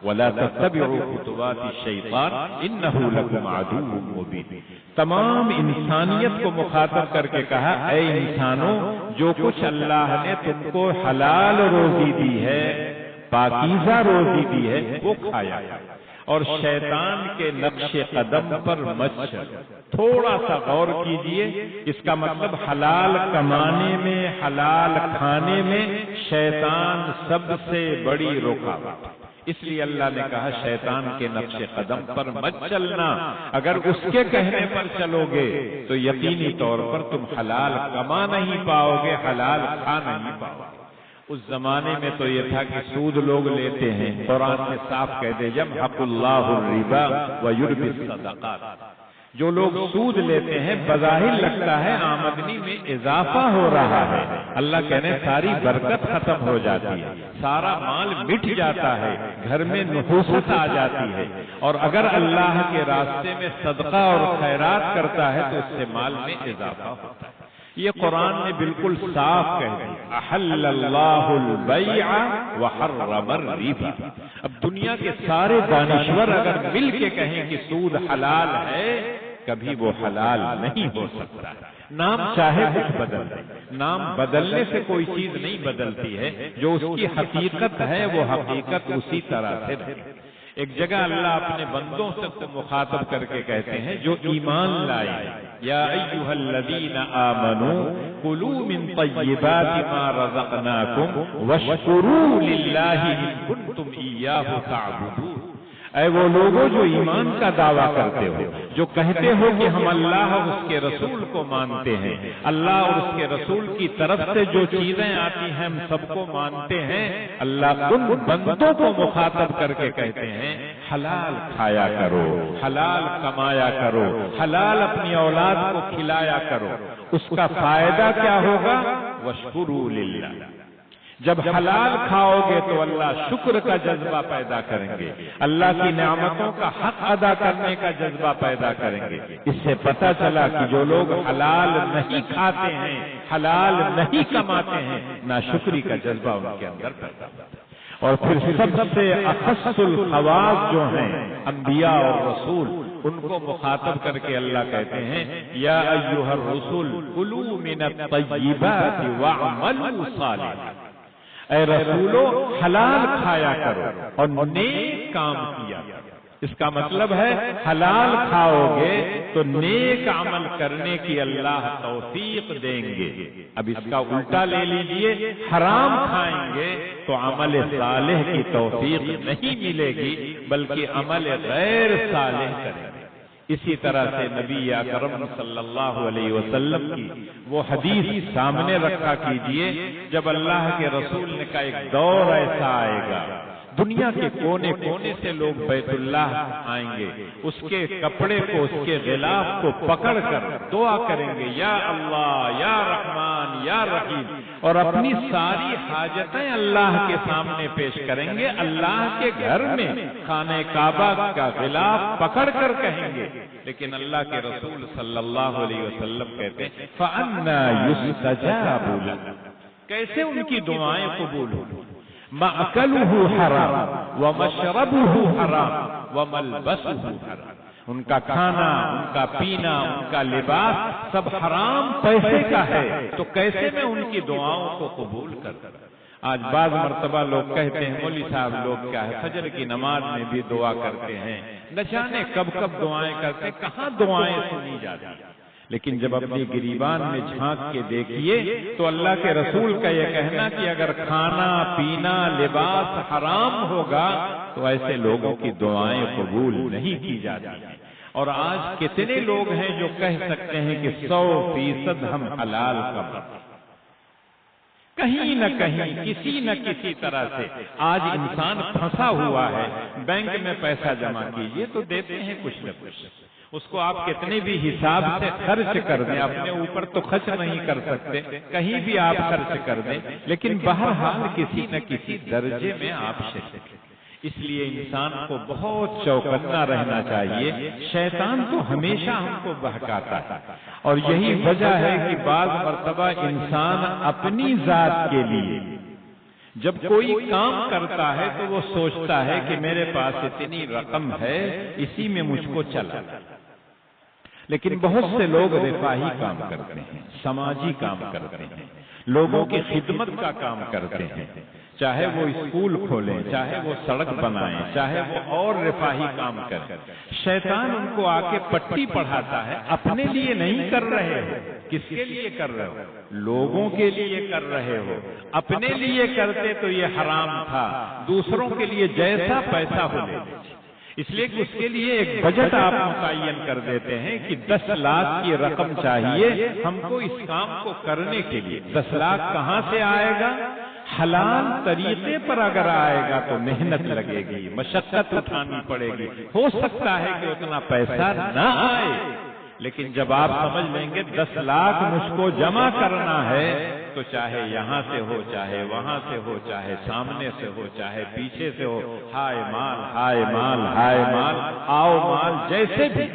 ولا تتبعوا خطوات الشیطان انہ لکم عدو مبین۔ تمام انسانیت کو مخاطب کر کے کہا اے انسانوں، جو کچھ اللہ نے تم کو حلال روزی دی ہے، پاکیزہ روزی دی ہے، وہ کھایا، اور شیطان کے نقش قدم پر مت چلو۔ تھوڑا سا غور کیجئے، اس کا مطلب حلال کمانے میں، حلال کھانے میں شیطان سب سے بڑی رکاوٹ۔ اس لیے اللہ نے کہا شیطان کے نقش قدم پر مت چلنا۔ اگر اس کے کہنے پر چلو گے تو یقینی طور پر تم حلال کما نہیں پاؤ گے، حلال کھا نہیں پاؤ گے۔ اس زمانے میں تو یہ تھا کہ سود لوگ لیتے ہیں، قرآن میں صاف کہہ دے یمحق اللہ الربا ویربی الصدقات۔ جو لوگ سود لیتے ہیں بظاہر لگتا ہے آمدنی میں اضافہ ہو رہا ہے، اللہ کہنے ساری برکت ختم ہو جاتی ہے، سارا مال مٹ جاتا ہے، گھر میں نحوست آ جاتی ہے، اور اگر اللہ کے راستے میں صدقہ اور خیرات کرتا ہے تو اس سے مال میں اضافہ ہوتا ہے۔ یہ قرآن نے بالکل صاف کہہ دیا احل اللہ البیع وحرم الربا۔ اب دنیا کے سارے دانشور اگر مل کے کہیں کہ سود حلال ہے، کبھی وہ حلال نہیں ہو سکتا۔ نام چاہے کچھ بدل دے، نام بدلنے سے کوئی چیز نہیں بدلتی ہے، جو اس کی حقیقت ہے وہ حقیقت اسی طرح سے رہے۔ ایک جگہ اللہ اپنے بندوں سے مخاطب کر کے کہتے ہیں جو ایمان لائے یا ایھا الذین آمنوا کلوا من طیبات ما رزقناکم واشکروا للہ ان کنتم ایاہ تعبدون۔ اے وہ لوگوں جو ایمان کا دعویٰ کرتے ہو، جو کہتے ہو کہ ہم اللہ اور اس کے رسول کو مانتے ہیں، اللہ اور اس کے رسول کی طرف سے جو چیزیں آتی ہیں ہم سب کو مانتے ہیں، اللہ ان بندوں کو مخاطب کر کے کہتے ہیں حلال کھایا کرو، حلال کمایا کرو، حلال اپنی اولاد کو کھلایا کرو۔ اس کا فائدہ کیا ہوگا؟ واشکروا للہ۔ جب حلال کھاؤ گے تو اللہ شکر کا جذبہ پیدا کریں گے، اللہ کی نعمتوں کا حق ادا کرنے کا جذبہ پیدا کریں گے۔ اس سے پتہ چلا کہ جو لوگ حلال نہیں کھاتے ہیں، حلال نہیں کماتے ہیں، ناشکری کا جذبہ ان کے اندر پیدا ہوتا ہے۔ اور پھر سب سے اخص الخواص جو ہیں انبیاء اور رسول، ان کو مخاطب کر کے اللہ کہتے ہیں یا ایھا الرسول کلوا من الطیبات واعملوا صالحا۔ اے رسولو حلال کھایا کرو اور نیک کام کیا کرو۔ اس کا مطلب ہے حلال کھاؤ گے تو نیک عمل کرنے کی اللہ توفیق دیں گے۔ اب اس کا الٹا لے لیجئے، حرام کھائیں گے تو عمل صالح کی توفیق نہیں ملے گی بلکہ عمل غیر صالح کریں گے۔ اسی طرح سے نبی اکرم صلی اللہ علیہ وسلم کی وہ حدیث سامنے رکھا کیجئے جب اللہ کے رسول نے کہا ایک دور ایسا آئے گا دنیا کے کونے کونے سے لوگ بیت اللہ آئیں گے، اس کے کپڑے کو، اس کے غلاف کو پکڑ کر دعا کریں گے یا اللہ یا رحمان یا رحیم، اور اپنی ساری حاجتیں اللہ کے سامنے پیش کریں گے۔ اللہ کے گھر میں خانہ کعبہ کا غلاف پکڑ کر کہیں گے، لیکن اللہ کے رسول صلی اللہ علیہ وسلم کہتے ہیں فَأَنَّا يُسْتَجَابُ لَكَ، کیسے ان کی دعائیں قبول ہوں؟ مَأْكَلُهُ حرام وَمَشْرَبُهُ حرام وَمَلْبَسُهُ حرام۔ ان کا کھانا، ان کا پینا، ان کا لباس سب حرام پیسے کا ہے، تو کیسے میں ان کی دعاؤں کو قبول کرتا؟ آج بعض مرتبہ لوگ کہتے ہیں مولوی صاحب لوگ کیا ہے فجر کی نماز میں بھی دعا کرتے ہیں، نہ جانے کب کب دعائیں کرتے، کہاں دعائیں سنی جاتی۔ لیکن جب اپنی گریبان میں جھانک کے دیکھیے تو اللہ کے رسول کا یہ کہنا کہ اگر کھانا پینا لباس حرام ہوگا تو ایسے لوگوں کی دعائیں قبول نہیں کی جاتی ہیں۔ اور آج کتنے لوگ ہیں جو کہہ سکتے ہیں کہ 100% ہم حلال کماتے ہیں، کہیں نہ کہیں کسی نہ کسی طرح سے آج انسان پھنسا ہوا ہے۔ بینک میں پیسہ جمع کیجئے تو دیتے ہیں کچھ نہ کچھ، اس کو آپ کتنے بھی حساب سے خرچ کر دیں، اپنے اوپر تو خرچ نہیں کر سکتے، کہیں بھی آپ خرچ کر دیں، لیکن بہرحال کسی نہ کسی درجے میں آپ شریک۔ اس لیے انسان کو بہت چوکنا رہنا چاہیے۔ شیطان تو ہمیشہ ہم کو بہکاتا ہے، اور یہی وجہ ہے کہ بعض مرتبہ انسان اپنی ذات کے لیے جب کوئی کام کرتا ہے تو وہ سوچتا ہے کہ میرے پاس اتنی رقم ہے، اسی میں مجھ کو چلا۔ لیکن بہت سے لوگ رفاہی کام کرتے ہیں، سماجی کام کرتے ہیں، لوگوں کی خدمت کا کام کرتے ہیں، چاہے وہ اسکول کھولیں، چاہے وہ سڑک بنائیں، چاہے وہ اور رفاہی کام کریں۔ شیطان ان کو آ کے پٹی پڑھاتا ہے، اپنے لیے نہیں کر رہے ہو، کس کے لیے کر رہے ہو؟ لوگوں کے لیے کر رہے ہو۔ اپنے لیے کرتے تو یہ حرام تھا، دوسروں کے لیے جیسا پیسہ ہو لے۔ اس لیے کہ اس کے لیے ایک بجٹ آپ متعین کر دیتے ہیں کہ 10 لاکھ کی رقم چاہیے ہم کو اس کام کو کرنے کے لیے۔ 10 لاکھ کہاں سے آئے گا؟ حلال طریقے پر اگر آئے گا تو محنت لگے گی، مشقت اٹھانی پڑے گی، ہو سکتا ہے کہ اتنا پیسہ نہ آئے، لیکن جب آپ سمجھ لیں گے 10 لاکھ مجھ کو جمع کرنا ہے تو چاہے یہاں سے ہو، چاہے وہاں سے ہو، چاہے سامنے سے ہو، چاہے پیچھے سے ہو، ہائے مال ہائے مال ہائے مال آؤ مال، جیسے بھی۔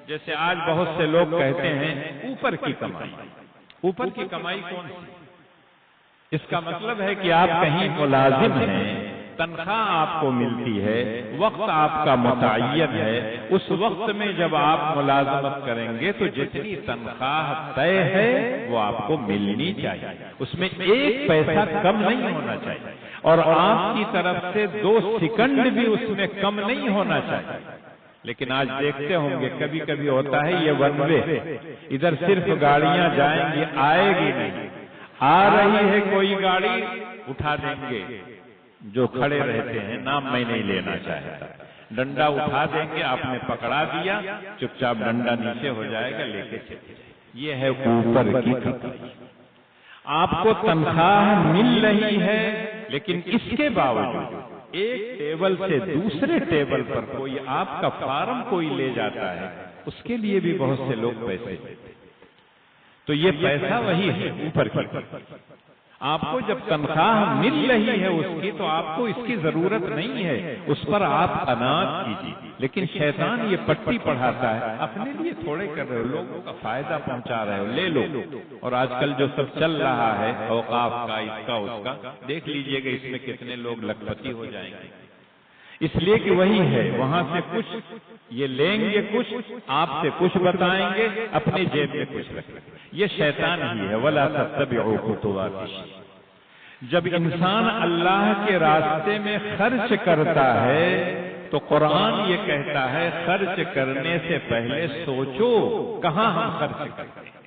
جیسے آج بہت سے لوگ کہتے ہیں اوپر کی کمائی۔ اوپر کی کمائی کون سی؟ اس کا مطلب ہے کہ آپ کہیں ملازم ہیں، تنخواہ آپ کو ملتی ہے، وقت آپ کا متعین ہے، اس وقت میں جب آپ ملازمت کریں گے تو جتنی تنخواہ طے ہے وہ آپ کو ملنی چاہیے، اس میں ایک پیسہ کم نہیں ہونا چاہیے، اور آپ کی طرف سے 2 سیکنڈ بھی اس میں کم نہیں ہونا چاہیے۔ لیکن آج دیکھتے ہوں گے کبھی کبھی ہوتا ہے یہ ون وے، ادھر صرف گاڑیاں جائیں گی، آئے گی نہیں، آ رہی ہے کوئی گاڑی اٹھا دیں گے، جو کھڑے رہتے ہیں نام میں نہیں لینا چاہتا، ڈنڈا اٹھا دیں گے، آپ نے پکڑا دیا، چپ چاپ ڈنڈا نیچے ہو جائے گا، لے کے چلے جائیں۔ یہ ہے اوپر کی کمائی۔ آپ کو تنخواہ مل رہی ہے، لیکن اس کے باوجود ایک ٹیبل سے دوسرے ٹیبل پر کوئی آپ کا فارم کوئی لے جاتا ہے، اس کے لیے بھی بہت سے لوگ پیسے دیتے ہیں۔ تو یہ پیسہ وہی ہے اوپر کی۔ آپ کو جب تنخواہ مل رہی ہے اس کی تو آپ کو اس کی ضرورت نہیں ہے، اس پر آپ قناعت کیجیے، لیکن شیطان یہ پٹی پڑھاتا ہے، اپنے لیے تھوڑے کر رہے ہو، لوگوں کا فائدہ پہنچا رہے ہو، لے لو۔ اور آج کل جو سب چل رہا ہے اوقاف کا، اس کا اس کا، دیکھ لیجئے گا اس میں کتنے لوگ لکھپتی ہو جائیں گے، اس لیے کہ وہی ہے، وہاں سے کچھ یہ لیں گے، کچھ آپ سے کچھ بتائیں گے، اپنے جیب میں کچھ رکھیں گے۔ یہ شیطان ہی ہے، وَلَا تَتَّبِعُوا خُطُوَاتِ الشَّيْطَانِ۔ جب انسان اللہ کے راستے میں خرچ کرتا ہے تو قرآن یہ کہتا ہے خرچ کرنے سے پہلے سوچو کہاں ہم خرچ کرتے ہیں۔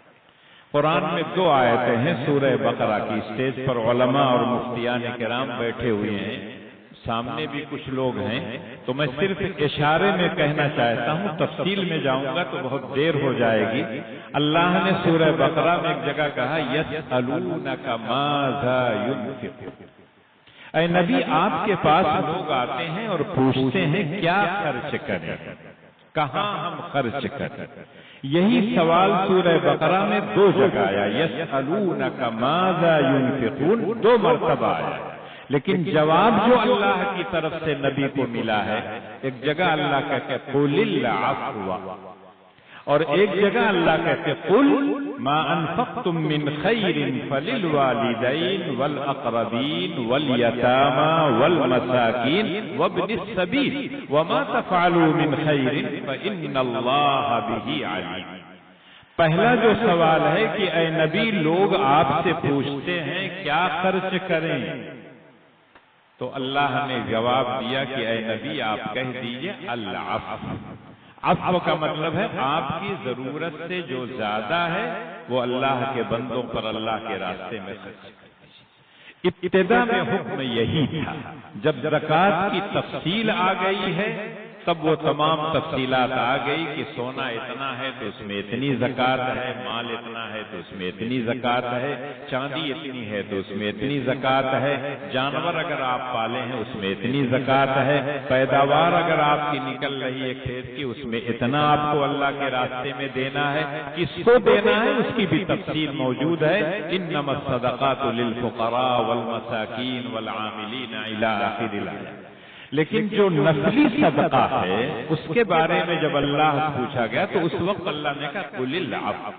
قرآن میں 2 آیتیں ہیں سورہ بقرہ کی، اسٹیج پر علماء اور مفتیان کرام بیٹھے ہوئے ہیں، سامنے بھی کچھ لوگ ہیں، تو میں صرف اشارے میں کہنا چاہتا ہوں، تفصیل میں جاؤں گا تو بہت دیر ہو جائے گی۔ اللہ نے سورہ بقرہ میں ایک جگہ کہا یسألونک ماذا ينفقون، اے نبی آپ کے پاس لوگ آتے ہیں اور پوچھتے ہیں کیا خرچ کریں، کہاں ہم خرچ کریں۔ یہی سوال سورہ بقرہ میں 2 جگہ آیا، یسألونک ماذا ينفقون 2 مرتبہ آیا، لیکن جواب جو اللہ کی طرف سے نبی کو ملا ہے، ایک جگہ اللہ کہتے قُلِ الْعَفْوَ، اور ایک جگہ اللہ کہتے قل ما انفقتم من خیر فللوالدین والاقربین والیتاما والمساکین وابن السبیل وما تفعلوا من خیر فإن اللہ بہ علیم۔ پہلا جو سوال ہے کہ اے نبی لوگ آپ سے پوچھتے ہیں کیا خرچ کریں، تو اللہ نے جواب دیا کہ اے نبی آپ کہہ دیجئے العفو۔ عفو کا مطلب ہے آپ کی ضرورت سے جو زیادہ ہے وہ اللہ کے بندوں پر اللہ کے راستے میں خرچ کریں۔ ابتدا میں حکم یہی تھا، جب زکوٰۃ کی تفصیل آ گئی ہے تب وہ تمام تفصیلات آ گئی کہ سونا اتنا ہے تو اس میں اتنی زکوٰۃ ہے، مال اتنا ہے تو اس میں اتنی زکوٰۃ ہے، چاندی اتنی ہے تو اس میں اتنی زکوٰۃ ہے، جانور اگر آپ پالے ہیں اس میں اتنی زکوٰۃ ہے، پیداوار اگر آپ کی نکل رہی ہے کھیت کی اس میں اتنا آپ کو اللہ کے راستے میں دینا ہے، کس کو دینا ہے اس کی بھی تفصیل موجود ہے۔ انما الصدقات للفقراء والمساکین والعاملین الی آخر الآیہ۔ لیکن جو نسلی صدقہ ہے اس کے بارے میں جب اللہ پوچھا گیا تو اس وقت اللہ نے کہا قل العفو،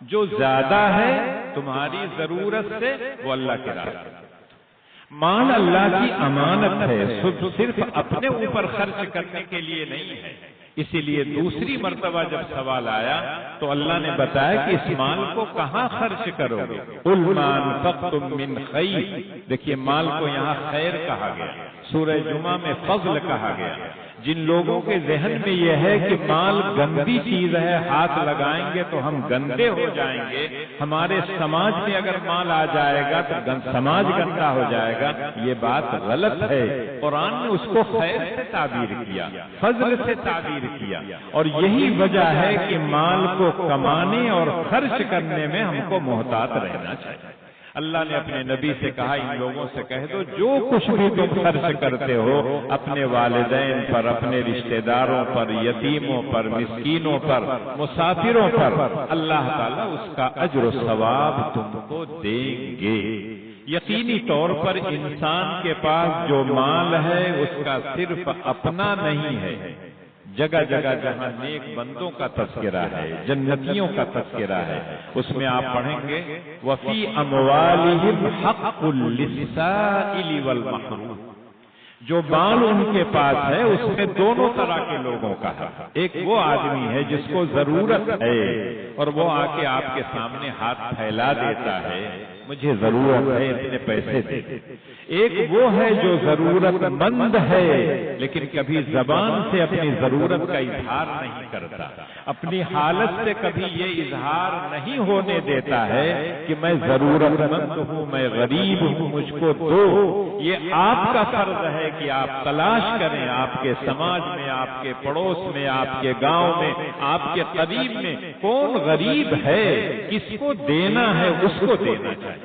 جو زیادہ ہے تمہاری ضرورت سے وہ اللہ کے راستے میں۔ مال اللہ کی امانت ہے، صرف اپنے اوپر خرچ کرنے کے لیے نہیں ہے، اسی لیے دوسری مرتبہ جب سوال آیا تو اللہ نے بتایا کہ اس مال کو کہاں خرچ کرو گے۔ قل ما انفقتم من خیر، دیکھیے مال کو یہاں خیر کہا گیا، سورہ جمعہ میں فضل کہا گیا۔ جن لوگوں کے ذہن میں یہ ہے کہ مال گندی چیز ہے، ہاتھ لگائیں گے تو ہم گندے ہو جائیں گے، ہمارے سماج میں اگر مال آ جائے گا تو سماج گندا ہو جائے گا، یہ بات غلط ہے۔ قرآن نے اس کو خیر سے تعبیر کیا، فضل سے تعبیر کیا، اور یہی وجہ ہے کہ مال کو کمانے اور خرچ کرنے میں ہم کو محتاط رہنا چاہیے۔ اللہ نے اپنے نبی سے کہا ان لوگوں سے کہہ دو جو کچھ بھی تم خرچ کرتے ہو اپنے والدین پر، اپنے رشتہ داروں پر، یتیموں پر، مسکینوں پر، مسافروں پر، اللہ تعالیٰ اس کا اجر و ثواب تم کو دیں گے۔ یقینی طور پر انسان کے پاس جو مال ہے اس کا صرف اپنا نہیں ہے، جگہ جگہ جہاں نیک بندوں کا تذکرہ ہے، جنتیوں کا تذکرہ ہے، اس میں آپ پڑھیں گے وَفِي أَمْوَالِهِمْ حَقٌّ لِلسَّائِلِ وَالْمَحْرُومِ، جو مال ان کے پاس ہے اس میں دونوں طرح کے لوگوں کا ہے۔ ایک وہ آدمی ہے جس کو ضرورت ہے اور وہ آ کے آپ کے سامنے ہاتھ پھیلا دیتا ہے مجھے ضرورت ہے اتنے پیسے دے۔ ایک وہ ہے جو ضرورت مند ہے لیکن کبھی زبان سے اپنی ضرورت کا اظہار نہیں کرتا، اپنی حالت سے کبھی یہ اظہار نہیں ہونے دیتا ہے کہ میں ضرورت مند ہوں، میں غریب ہوں، مجھ کو دو۔ یہ آپ کا فرض ہے کہ آپ تلاش کریں، آپ کے سماج میں، آپ کے پڑوس میں، آپ کے گاؤں میں، آپ کے قریب میں کون غریب ہے، کس کو دینا ہے اس کو دینا چاہیے۔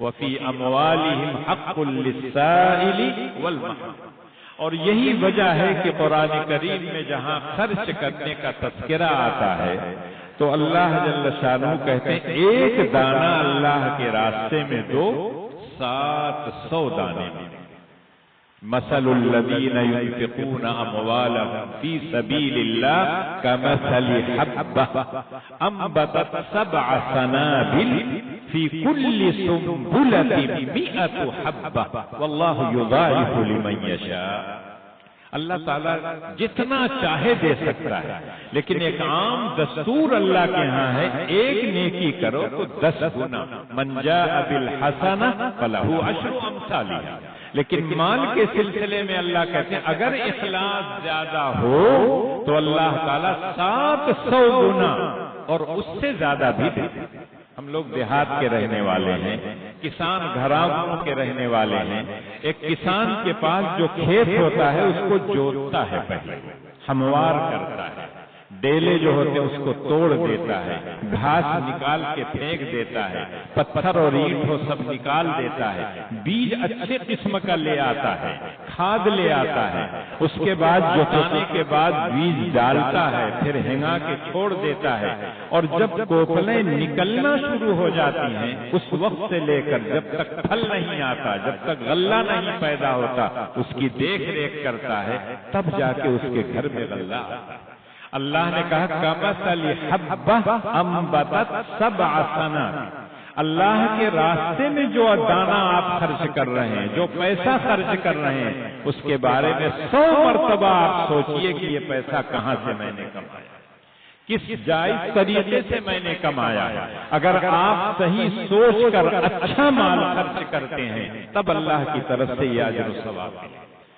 وَفِي أَمْوَالِهِمْ حَقٌّ لِلسَّائِلِ وَالْمَحْرُومِ، اور یہی وجہ ہے کہ قرآن کریم میں جہاں خرچ کرنے کا تذکرہ آتا ہے تو اللہ جل شانہ کہتے ہیں ایک دانہ اللہ کے راستے میں دو 700 دانے میں۔ مثل الذين ينفقون أموالهم في سبيل الله كمثل حبة أنبتت 7 سنابل في كل سنبلة 100 حبة والله يضاعف لمن يشاء۔ اللہ تعالیٰ جتنا چاہے دے سکتا ہے، لیکن ایک عام دستور اللہ کے ہاں ہے ایک نیکی کرو تو 10 گنا، من جاء بالحسنہ فلہ 10 امثالہا۔ لیکن مال کے سلسلے میں اللہ کہتے ہیں اگر اخلاص زیادہ ہو تو اللہ تعالیٰ 700 گنا اور اس سے زیادہ بھی دے۔ ہم لوگ دیہات کے رہنے والے ہیں، کسان گھرانوں کے رہنے والے ہیں۔ ایک کسان کے پاس جو کھیت ہوتا ہے اس کو جوتتا ہے، پہلے ہموار کرتا ہے، ڈیلے جو ہوتے ہیں اس کو توڑ دیتا ہے، گھاس نکال کے پھینک دیتا ہے، پتھر اور اینٹ وہ سب نکال دیتا ہے، بیج اچھے قسم کا لے آتا ہے، کھاد لے آتا ہے، اس کے بعد جوتانے کے بعد بیج ڈالتا ہے، پھر ہنگا کے چھوڑ دیتا ہے، اور جب کوپلیں نکلنا شروع ہو جاتی ہیں اس وقت سے لے کر جب تک پھل نہیں آتا، جب تک غلہ نہیں پیدا ہوتا، اس کی دیکھ ریکھ کرتا ہے، تب جا کے اس کے گھر میں غلہ آتا ہے۔ اللہ نے کہا کمثل حبہ انبتت سبع سنابل، اللہ کے راستے میں جو دانہ آپ خرچ کر رہے ہیں، جو پیسہ خرچ کر رہے ہیں، اس کے بارے میں 100 مرتبہ آپ سوچئے کہ یہ پیسہ کہاں سے میں نے کمایا، کس جائز طریقے سے میں نے کمایا ہے۔ اگر آپ صحیح سوچ کر اچھا مال خرچ کرتے ہیں تب اللہ کی طرف سے یہ اجر و ثواب ہے۔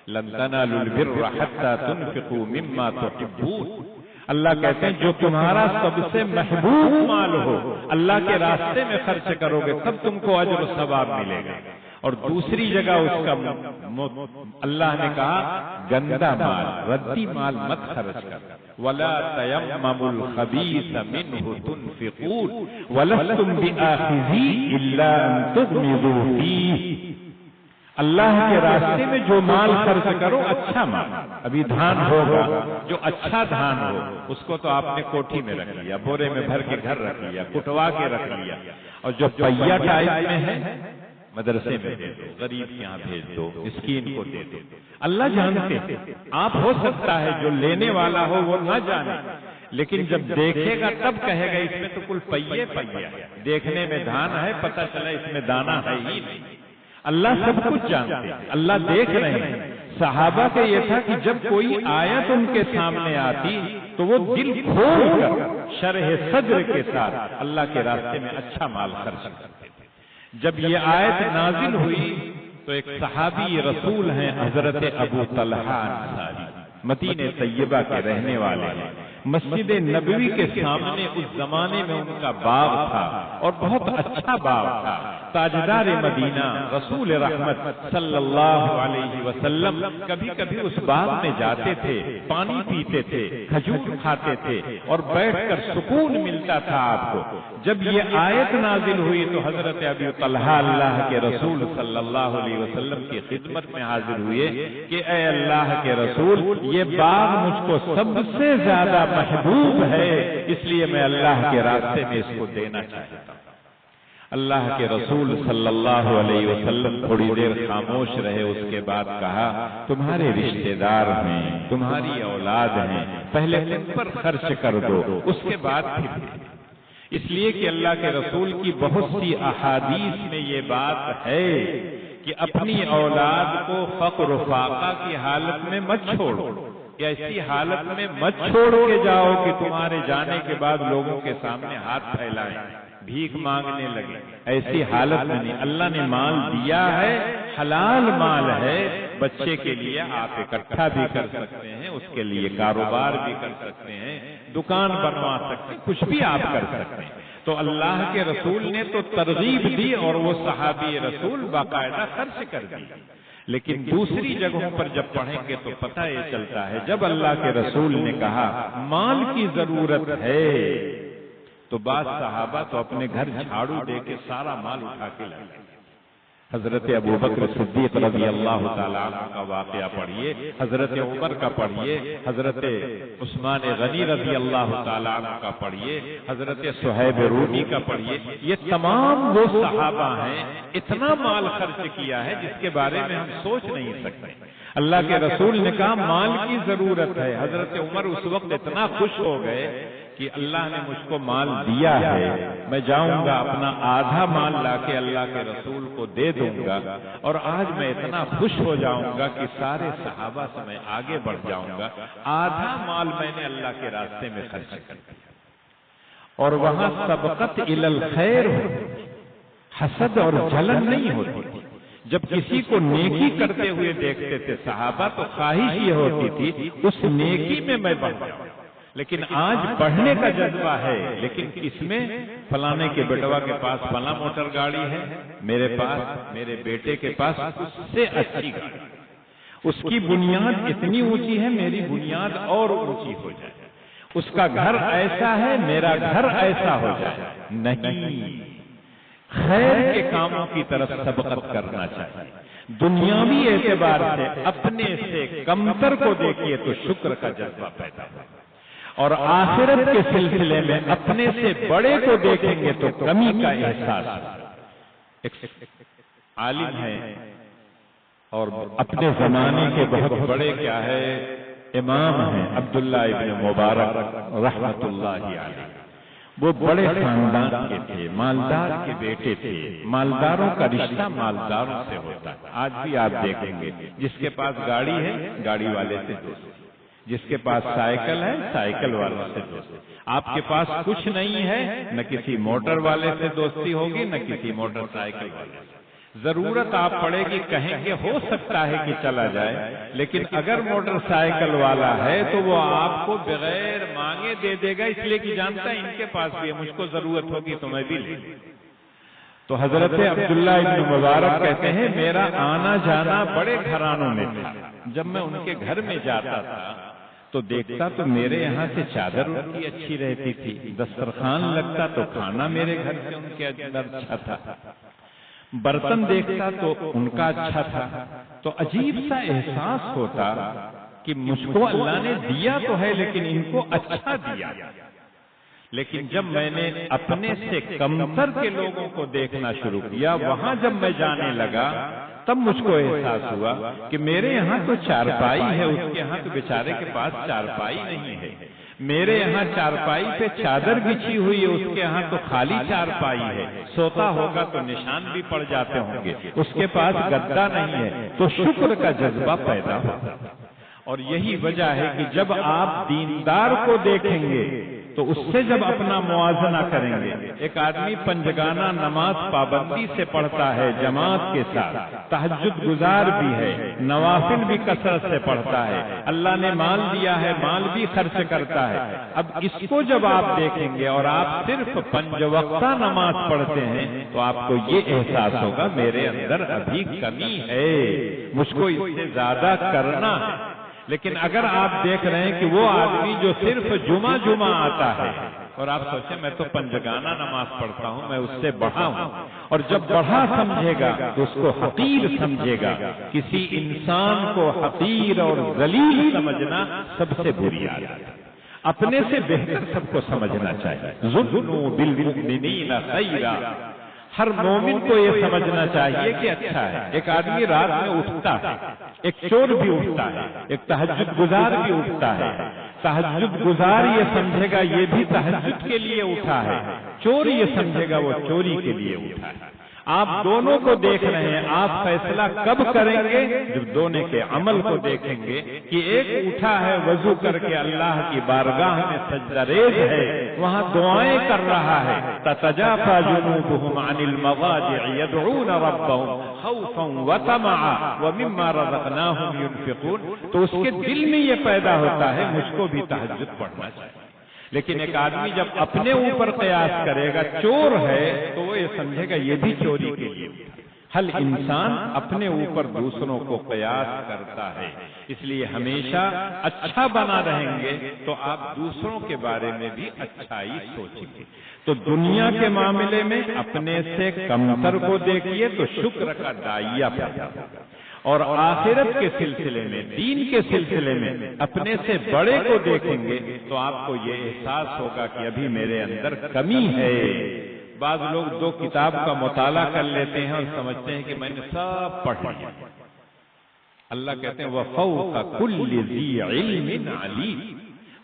لن تنالوا البر حتى تنفقوا مما تحبون، اللہ کہتے ہیں جو تمہارا سب سے محبوب مال ہو اللہ کے راستے میں خرچ کرو گے تب تم کو اجر و ثواب ملے گا۔ اور دوسری جگہ اس کا اللہ نے کہا گندا مال، ردی مال مت خرچ کر، وَلَا تَيَمَّمُوا الْخَبِيثَ مِنْهُ تُنْفِقُونَ وَلَسْتُمْ بِآخِذِيهِ إِلَّا أَن تُغْمِضُوا فِيهِ، اللہ کے راستے میں جو مال خرچ کرو اچھا مال، ابھی دھان ہوگا جو اچھا دھان ہو اس کو تو آپ نے کوٹھی میں رکھ لیا، بورے میں بھر کے گھر رکھ لیا، کٹوا کے رکھ لیا، اور جو پہیا ٹائپ میں ہے مدرسے میں دے دو، غریب کے یہاں بھیج دو، مسکین کو دے دو۔ اللہ جانتے ہیں، آپ ہو سکتا ہے جو لینے والا ہو وہ نہ جانے، لیکن جب دیکھے گا تب کہے گا اس میں تو کل پہیے پہیا، دیکھنے میں دھان ہے پتہ چلا اس میں دانا ہے ہی نہیں۔ اللہ سب کچھ جانتے ہیں، اللہ دیکھ رہے ہیں۔ صحابہ کا یہ تھا کہ جب کوئی آیت ان کے سامنے آتی تو وہ دل کھول کر شرح صدر کے ساتھ اللہ کے راستے میں اچھا مال خرچ کرتے تھے۔ جب یہ آیت نازل ہوئی تو ایک صحابی رسول ہیں حضرت ابو طلحہ انصاری، مدینہ طیبہ کے رہنے والے ہیں، مسجد نبوی کے سامنے اس زمانے میں ان کا باغ تھا اور بہت اچھا باغ تھا۔ تاجدار مدینہ رسول رحمت صلی اللہ علیہ وسلم کبھی کبھی اس باغ میں جاتے تھے، پانی پیتے تھے، کھجور کھاتے تھے اور بیٹھ کر سکون ملتا تھا آپ کو۔ جب یہ آیت نازل ہوئی تو حضرت ابو طلحہ اللہ کے رسول صلی اللہ علیہ وسلم کی خدمت میں حاضر ہوئے کہ اے اللہ کے رسول، یہ باغ مجھ کو سب سے زیادہ محبوب ہے، اس لیے میں اللہ کے راستے میں اس کو دینا چاہتا ہوں۔ اللہ کے رسول صلی اللہ علیہ وسلم تھوڑی دیر خاموش رہے، اس کے بعد کہا تمہارے رشتہ دار ہیں، تمہاری اولاد ہیں، پہلے ان پر خرچ کر دو، اس کے بعد پھر۔ اس لیے کہ اللہ کے رسول کی بہت سی احادیث میں یہ بات ہے کہ اپنی اولاد کو فقر و فاقہ کی حالت میں مت چھوڑو، یا ایسی حالت میں مت چھوڑ کے جاؤ کہ تمہارے جانے کے بعد لوگوں کے سامنے ہاتھ پھیلائیں، بھیک مانگنے لگے۔ ایسی حالت میں نہیں، اللہ نے مال دیا ہے، حلال مال ہے، بچے کے لیے آپ اکٹھا بھی کر سکتے ہیں، اس کے لیے کاروبار بھی کر سکتے ہیں، دکان بنوا سکتے ہیں، کچھ بھی آپ کر سکتے ہیں۔ تو اللہ کے رسول نے تو ترغیب دی اور وہ صحابی رسول باقاعدہ خرچ کر دی۔ لیکن دوسری جگہوں پر جب پڑھیں گے تو پتہ یہ چلتا ہے جب اللہ کے رسول نے کہا مال کی ضرورت ہے تو بعض صحابہ تو اپنے گھر جھاڑو دے کے سارا مال اٹھا کے لائے۔ حضرت ابو بکر صدیق رضی اللہ تعالیٰ عنہ کا واقعہ پڑھیے، حضرت عمر کا پڑھیے، حضرت عثمان غنی رضی اللہ تعالیٰ عنہ کا پڑھیے، حضرت صہیب رومی کا پڑھیے۔ یہ تمام وہ صحابہ ہیں، اتنا مال خرچ کیا ہے جس کے بارے میں ہم سوچ نہیں سکتے۔ اللہ کے رسول نے کہا مال کی ضرورت ہے۔ حضرت عمر اس وقت اتنا خوش ہو گئے کہ اللہ نے مجھ کو مال دیا ہے، میں جاؤں گا اپنا آدھا مال لا کے اللہ کے رسول کو دے دوں گا، اور آج میں اتنا خوش ہو جاؤں گا کہ سارے صحابہ سے میں آگے بڑھ جاؤں گا۔ آدھا مال میں نے اللہ کے راستے میں خرچ کر دیا۔ اور وہاں سبقت الی الخیر حسد اور جلن نہیں ہوتی تھی۔ جب کسی کو نیکی کرتے ہوئے دیکھتے تھے صحابہ تو خواہش یہ ہوتی تھی اس نیکی میں میں بڑھ جاؤں۔ لیکن آج بڑھنے کا جذبہ ہے، لیکن کس میں؟ فلانے کے بیٹوا کے پاس فلاں موٹر گاڑی ہے، میرے پاس، میرے بیٹے کے پاس اس سے اچھی گاڑی، اس کی بنیاد اتنی اونچی ہے، میری بنیاد اور اونچی ہو جائے، اس کا گھر ایسا ہے، میرا گھر ایسا ہو جائے۔ نہیں، خیر کے کاموں کی طرف سبقت کرنا چاہیے۔ دنیاوی اعتبار سے اپنے سے کمتر کو دیکھیے تو شکر کا جذبہ پیدا ہوگا، اور آخرت کے سلسلے میں اپنے سے بڑے کو دیکھیں گے تو کمی کا احساس۔ ایک عالم ہے اور اپنے زمانے کے بہت بڑے کیا ہے امام ہیں عبداللہ ابن مبارک رحمت اللہ علیہ، وہ بڑے خاندان کے تھے، مالدار کے بیٹے تھے۔ مالداروں کا رشتہ مالداروں سے ہوتا ہے۔ آج بھی آپ دیکھیں گے جس کے پاس گاڑی ہے گاڑی والے سے دوستی، جس کے پاس سائیکل ہے سائیکل والوں سے دوستی۔ آپ کے پاس کچھ نہیں ہے، نہ کسی موٹر والے سے دوستی ہوگی نہ کسی موٹر سائیکل والے سے۔ ضرورت آپ پڑے گی کہیں گے ہو سکتا ہے کہ چلا جائے، لیکن اگر موٹر سائیکل والا ہے تو وہ آپ کو بغیر مانگے دے دے گا، اس لیے کہ جانتا ہے ان کے پاس بھی ہے، مجھ کو ضرورت ہوگی تو میں بھی لے لوں۔ تو حضرت عبداللہ ابن مبارک کہتے ہیں میرا آنا جانا بڑے گھرانوں میں تھا۔ جب میں ان کے گھر میں جاتا تھا تو دیکھتا تو میرے یہاں سے چادر ان کی اچھی رہتی تھی، دسترخوان لگتا تو کھانا میرے گھر سے ان کے اندر اچھا تھا، برتن دیکھتا تو ان کا اچھا تھا۔ تو عجیب سا احساس ہوتا کہ مجھ کو اللہ نے دیا تو ہے لیکن ان کو اچھا دیا۔ لیکن جب میں نے اپنے سے کمتر کے لوگوں کو دیکھنا شروع کیا، وہاں جب میں جانے لگا تب مجھ کو احساس ہوا کہ میرے یہاں تو چارپائی ہے، اس کے یہاں تو بیچارے کے پاس چارپائی نہیں ہے۔ میرے یہاں چارپائی پہ چادر بچھی ہوئی ہے، اس کے یہاں تو خالی چارپائی ہے، سوتا ہوگا تو نشان بھی پڑ جاتے ہوں گے، اس کے پاس گدا نہیں ہے۔ تو شکر کا جذبہ پیدا ہوتا، اور یہی وجہ ہے کہ جب آپ دیندار کو دیکھیں گے تو اس سے جب اپنا موازنہ کریں گے، ایک آدمی پنجگانہ نماز پابندی سے پڑھتا ہے جماعت کے ساتھ، تہجد گزار بھی ہے، نوافل بھی کثرت سے پڑھتا ہے، اللہ نے مال دیا ہے مال بھی خرچ کرتا ہے۔ اب اس کو جب آپ دیکھیں گے اور آپ صرف 5 وقتہ نماز پڑھتے ہیں تو آپ کو یہ احساس ہوگا میرے اندر ابھی کمی ہے، مجھ کو اس سے زیادہ کرنا ہے۔ لیکن اگر آپ دیکھ رہے ہیں کہ وہ آدمی جو صرف جمعہ آتا ہے اور آپ سوچیں میں تو پنجگانہ نماز پڑھتا ہوں، میں اس سے بڑھا ہوں، اور جب بڑھا سمجھے گا تو اس کو حقیر سمجھے گا۔ کسی انسان کو حقیر اور ذلیل سمجھنا سب سے بری عادت ہے، اپنے سے بہتر سب کو سمجھنا چاہیے۔ ظنوا بالمؤمنین خیرا، ہر مومن کو یہ سمجھنا چاہیے کہ اچھا ہے۔ ایک آدمی رات میں اٹھتا ہے، ایک چور بھی اٹھتا ہے، ایک تہجد گزار بھی اٹھتا ہے۔ تہجد گزار یہ سمجھے گا یہ بھی تہجد کے لیے اٹھا ہے، چور یہ سمجھے گا وہ چوری کے لیے اٹھا ہے۔ آپ دونوں کو دیکھ رہے ہیں، آپ فیصلہ کب کریں گے؟ جب دونوں کے عمل کو دیکھیں گے کہ ایک اٹھا ہے وضو کر کے اللہ کی بارگاہ میں سجدہ ریز ہے، وہاں دعائیں کر رہا ہے، تتجافى جنوبهم عن المضاجع يدعون ربهم خوفا وطمعا ومما رزقناهم ينفقون، تو اس کے دل میں یہ پیدا ہوتا ہے مجھ کو بھی تہجد پڑھنا چاہیے۔ لیکن ایک آدمی جب اپنے اوپر قیاس کرے گا چور ہے تو وہ یہ سمجھے گا یہ بھی چوری کے لیے۔ ہر انسان اپنے اوپر دوسروں کو قیاس کرتا ہے، اس لیے ہمیشہ اچھا بنا رہیں گے تو آپ دوسروں کے بارے میں بھی اچھائی سوچیں گے۔ تو دنیا کے معاملے میں اپنے سے کمتر کو دیکھیے تو شکر کا داعیہ پیدا ہوگا، اور آخرت کے سلسلے میں دین کے سلسلے میں اپنے سے بڑے کو دیکھیں گے تو آپ کو یہ احساس ہوگا کہ ابھی میرے اندر کمی ہے۔ بعض لوگ 2 کتاب کا مطالعہ کر لیتے ہیں اور سمجھتے ہیں کہ میں نے سب پڑھ لیا۔ اللہ کہتے ہیں وَفَوْقَ كُلِّ ذِي عِلْمٍ عَلِيمٌ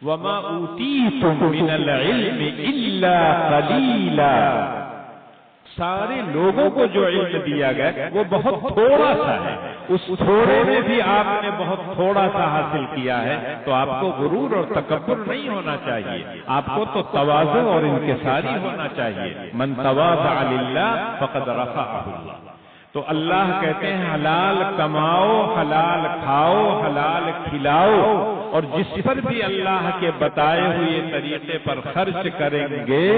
وَمَا أُوتِيتُم مِّنَ الْعِلْمِ إِلَّا قَلِيلًا، سارے لوگوں کو جو علم دیا گیا وہ بہت تھوڑا سا ہے، اس تھوڑے میں بھی آپ نے بہت تھوڑا سا حاصل کیا ہے، تو آپ کو غرور اور تکبر نہیں ہونا چاہیے، آپ کو تو تواضع اور انکساری ہونا چاہیے۔ من تواضع للہ فقد رفعہ اللہ، تو اللہ کہتے ہیں حلال کماؤ، حلال کھاؤ، حلال کھلاؤ، اور جس پر بھی اللہ کے بتائے ہوئے طریقے پر خرچ کریں گے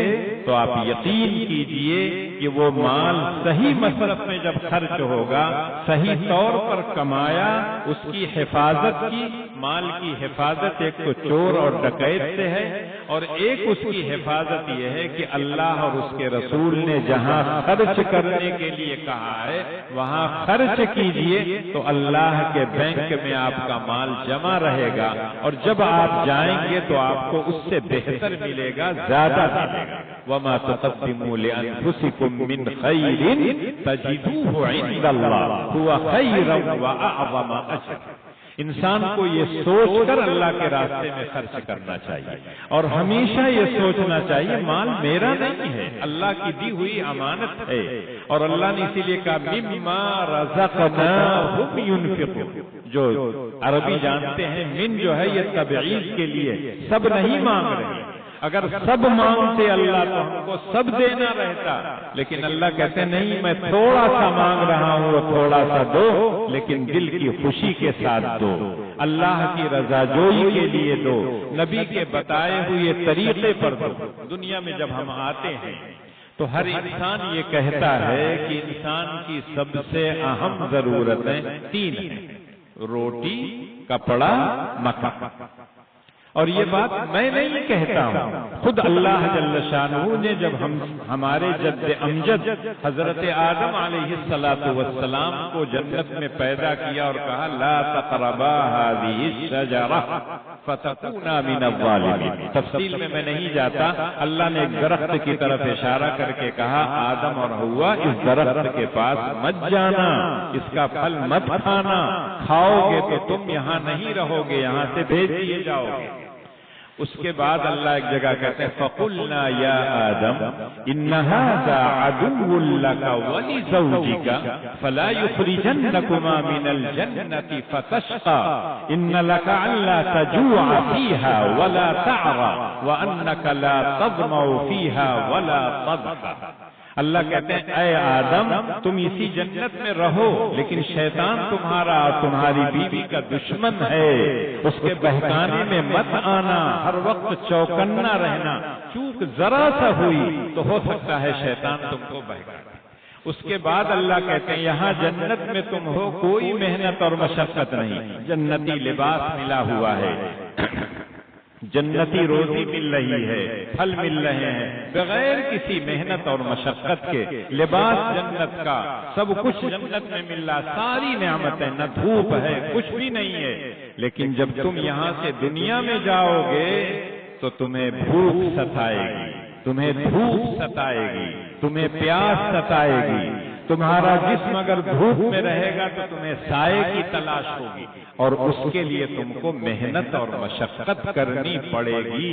تو آپ یقین کیجئے کہ وہ مال صحیح مصرف میں جب خرچ ہوگا، صحیح طور پر کمایا، اس کی حفاظت کی، مال کی حفاظت ایک تو چور اور ڈکیت سے ہے، اور ایک اس کی حفاظت یہ ہے کہ اللہ اور اس کے رسول نے جہاں خرچ کرنے کے لیے کہا ہے وہاں خرچ کیجئے تو اللہ کے بینک میں آپ کا مال جمع رہے گا، اور جب آپ جائیں گے تو آپ کو اس سے بہتر ملے گا، زیادہ ملے گا۔ وَمَا تُقَدِّمُوا لِأَنفُسِكُم مِّنْ خَيْرٍ تَجِدُوهُ عِندَ اللَّهِ هُوَ خَيْرًا وَأَعْظَمَ أَجْرًا۔ انسان کو یہ سوچ کر اللہ کے راستے میں خرچ کرنا چاہیے، اور ہمیشہ یہ سوچنا چاہیے مال میرا نہیں ہے، اللہ کی دی ہوئی امانت ہے، اور اللہ نے اسی لیے کہا مما رزقناہم ينفقون۔ جو عربی جانتے ہیں من جو ہے یہ تبعیض کے لیے، سب نہیں مانگ رہے، اگر سب مانگتے اللہ تو ہم کو سب دینا رہتا، لیکن اللہ کہتے ہیں نہیں، میں تھوڑا سا مانگ رہا ہوں، وہ تھوڑا سا دو لیکن دل کی خوشی کے ساتھ دو، اللہ کی رضا جوئی کے لیے دو، نبی کے بتائے ہوئے طریقے پر دو۔ دنیا میں جب ہم آتے ہیں تو ہر انسان یہ کہتا ہے کہ انسان کی سب سے اہم ضرورتیں تین ہیں: روٹی، کپڑا، مکان۔ اور یہ بات میں نہیں کہتا ہوں، خود اللہ جل شانہ نے جب ہمارے جد امجد حضرت آدم علیہ السلام کو جنت میں پیدا کیا اور کہا لا تقربا هذه الشجرة فتكونا من الظالمین، تفصیل میں نہیں جاتا، اللہ نے ایک درخت کی طرف اشارہ کر کے کہا آدم اور حوا اس درخت کے پاس مت جانا، اس کا پھل مت کھانا، کھاؤ گے تو تم یہاں نہیں رہو گے، یہاں سے بھیج دیے جاؤ گے۔ اس کے بعد اللہ ایک جگہ کہتے ہیں فَقُلْنَا يَا آدَمْ إِنَّ هَذَا عَدُوٌّ لَكَ وَلِزَوْجِكَ فَلَا يُخْرِجَنَّكُمَا مِنَ الْجَنَّةِ فَتَشْقَى إِنَّ لَكَ أَلَّا تَجُوعَ فِيهَا وَلَا تَعْرَى وَأَنَّكَ لَا تَظْمَأُ فِيهَا وَلَا تَضْحَى۔ اللہ کہتے ہیں اے آدم تم اسی جنت میں رہو، لیکن شیطان تمہارا اور تمہاری بیوی کا دشمن ہے، اس کے بہکانے میں مت آنا، ہر وقت چوکنا رہنا، چوک ذرا سا ہوئی تو ہو سکتا ہے شیطان تم کو بہکائے۔ اس کے بعد اللہ کہتے ہیں یہاں جنت میں تم ہو، کوئی محنت اور مشقت نہیں، جنتی لباس ملا ہوا ہے، جنتی روزی مل رہی ہے، پھل مل رہے ہیں، بغیر کسی محنت اور مشقت کے، لباس جنت کا، سب کچھ جنت میں مل رہا، ساری نعمتیں، نہ دھوپ ہے، کچھ بھی نہیں ہے، لیکن جب تم یہاں سے دنیا میں جاؤ گے تو تمہیں بھوک ستائے گی، تمہیں دھوپ ستائے گی، تمہیں پیاس ستائے گی، تمہارا جسم اگر دھوپ میں رہے گا تو تمہیں سائے کی تلاش ہوگی، اور اس کے لیے تم کو محنت اور مشقت کرنی پڑے گی،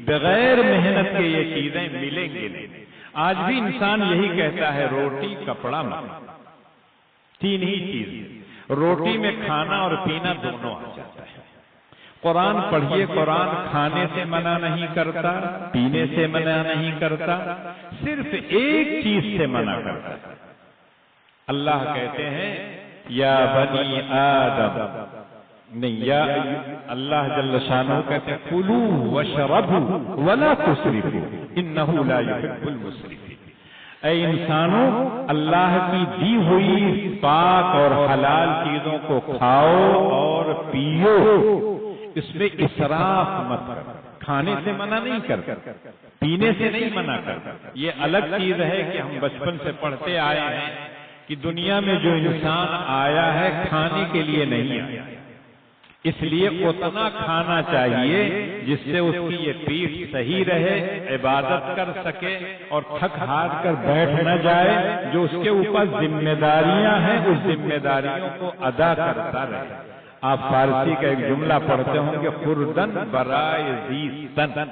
بغیر محنت کے یہ چیزیں ملیں گی نہیں۔ آج بھی انسان یہی کہتا ہے روٹی، کپڑا، مکان، تین ہی چیز، روٹی میں کھانا اور پینا دونوں آ جاتا ہے۔ قرآن پڑھیے، قرآن کھانے سے منع نہیں کرتا، پینے سے منع نہیں کرتا، صرف ایک چیز سے منع کرتا ہے۔ اللہ کہتے ہیں یا بنی آدم، نہیں، یا اللہ جل شانہ کہتے ہیں کلوا واشربوا ولا تسرفوا انہ لا یحب المسرفین۔ اے انسانوں، اللہ کی دی ہوئی پاک اور حلال چیزوں کو کھاؤ اور پیو، اس میں اسراف مت کرو۔ کھانے سے منع نہیں کرتا، پینے سے نہیں منع کرتا۔ یہ الگ چیز ہے کہ ہم بچپن سے پڑھتے آئے ہیں کہ دنیا میں جو انسان آیا ہے کھانے کے لیے نہیں آیا، اس لیے اتنا کھانا چاہیے جس سے اس کی یہ پیٹھ صحیح رہے، عبادت کر سکے اور تھک ہار کر بیٹھ نہ جائے، جو اس کے اوپر ذمہ داریاں ہیں اس ذمہ داریوں کو ادا کرتا رہے۔ آپ فارسی کا ایک جملہ پڑھتے ہوں گے خوردن برائے زیستن،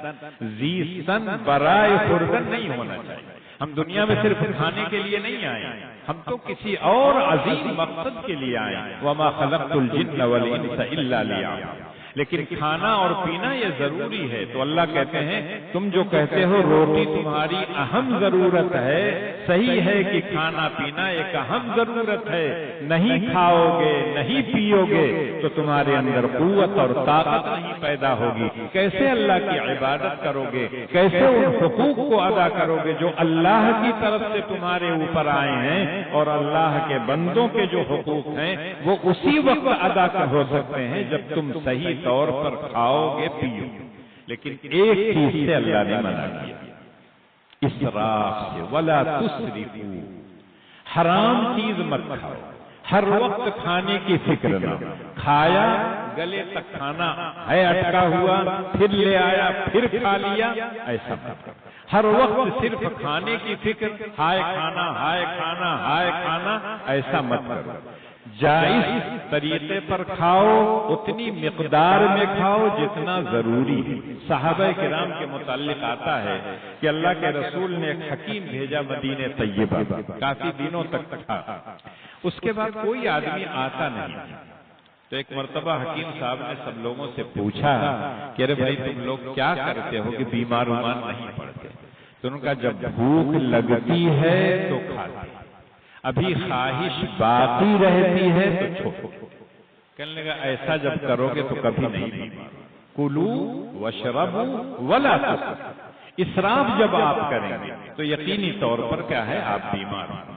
زیستن برائے خوردن نہیں ہونا چاہیے۔ ہم دنیا میں صرف کھانے کے لیے نہیں آئے، ہم تو کسی اور عظیم مقصد کے لیے آئے، وَمَا خَلَقْتُ الْجِنَّ وَالْإِنسَ إِلَّا لِيَعْبُدُونِ۔ لیکن کھانا اور پینا یہ ضروری ہے، تو اللہ کہتے ہیں تم جو کہتے ہو روٹی تمہاری اہم ضرورت ہے، صحیح ہے کہ کھانا پینا ایک اہم ضرورت ہے، نہیں کھاؤ گے، نہیں پیو گے تو تمہارے اندر قوت اور طاقت نہیں پیدا ہوگی، کیسے اللہ کی عبادت کرو گے، کیسے ان حقوق کو ادا کرو گے جو اللہ کی طرف سے تمہارے اوپر آئے ہیں، اور اللہ کے بندوں کے جو حقوق ہیں وہ اسی وقت ادا ہو سکتے ہیں جب تم صحیح طور پر کھاؤ گے، پیو۔ لیکن ایک چیز سے اللہ نے منع کیا، اسراف سے، ولا تسرفوا، حرام چیز مت کھاؤ، ہر وقت کھانے کی فکر نہ، کھایا گلے تک کھانا ہے اٹکا ہوا، پھر لے آیا پھر کھا لیا، ایسا مت کرو۔ ہر وقت صرف کھانے کی فکر، ہائے کھانا، ہائے کھانا، ہائے کھانا، ایسا مت کرو۔ جائز طریقے پر کھاؤ، اتنی مقدار میں کھاؤ جتنا ضروری ہے۔ صحابہ کرام کے متعلق آتا ہے کہ اللہ کے رسول نے ایک حکیم بھیجا مدینہ طیبہ، کافی دنوں تک تھا، اس کے بعد کوئی آدمی آتا نہیں۔ تو ایک مرتبہ حکیم صاحب نے سب لوگوں سے پوچھا کہ ارے بھائی تم لوگ کیا کرتے ہو کہ بیمار نہیں پڑتے؟ تو ان کا جب بھوک لگتی ہے تو کھاتے، ابھی خواہش باقی رہتی ہے تو چھوڑو۔ کہنے لگا ایسا جب کرو گے تو کبھی نہیں بیمار۔ کلو واشربوا ولا تسرفوا، اسراف جب آپ کریں گے تو یقینی طور پر کیا ہے، آپ بیمار ہوں گے۔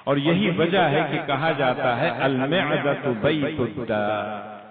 اور یہی وجہ ہے کہ کہا جاتا ہے المعدۃ بیت الداء،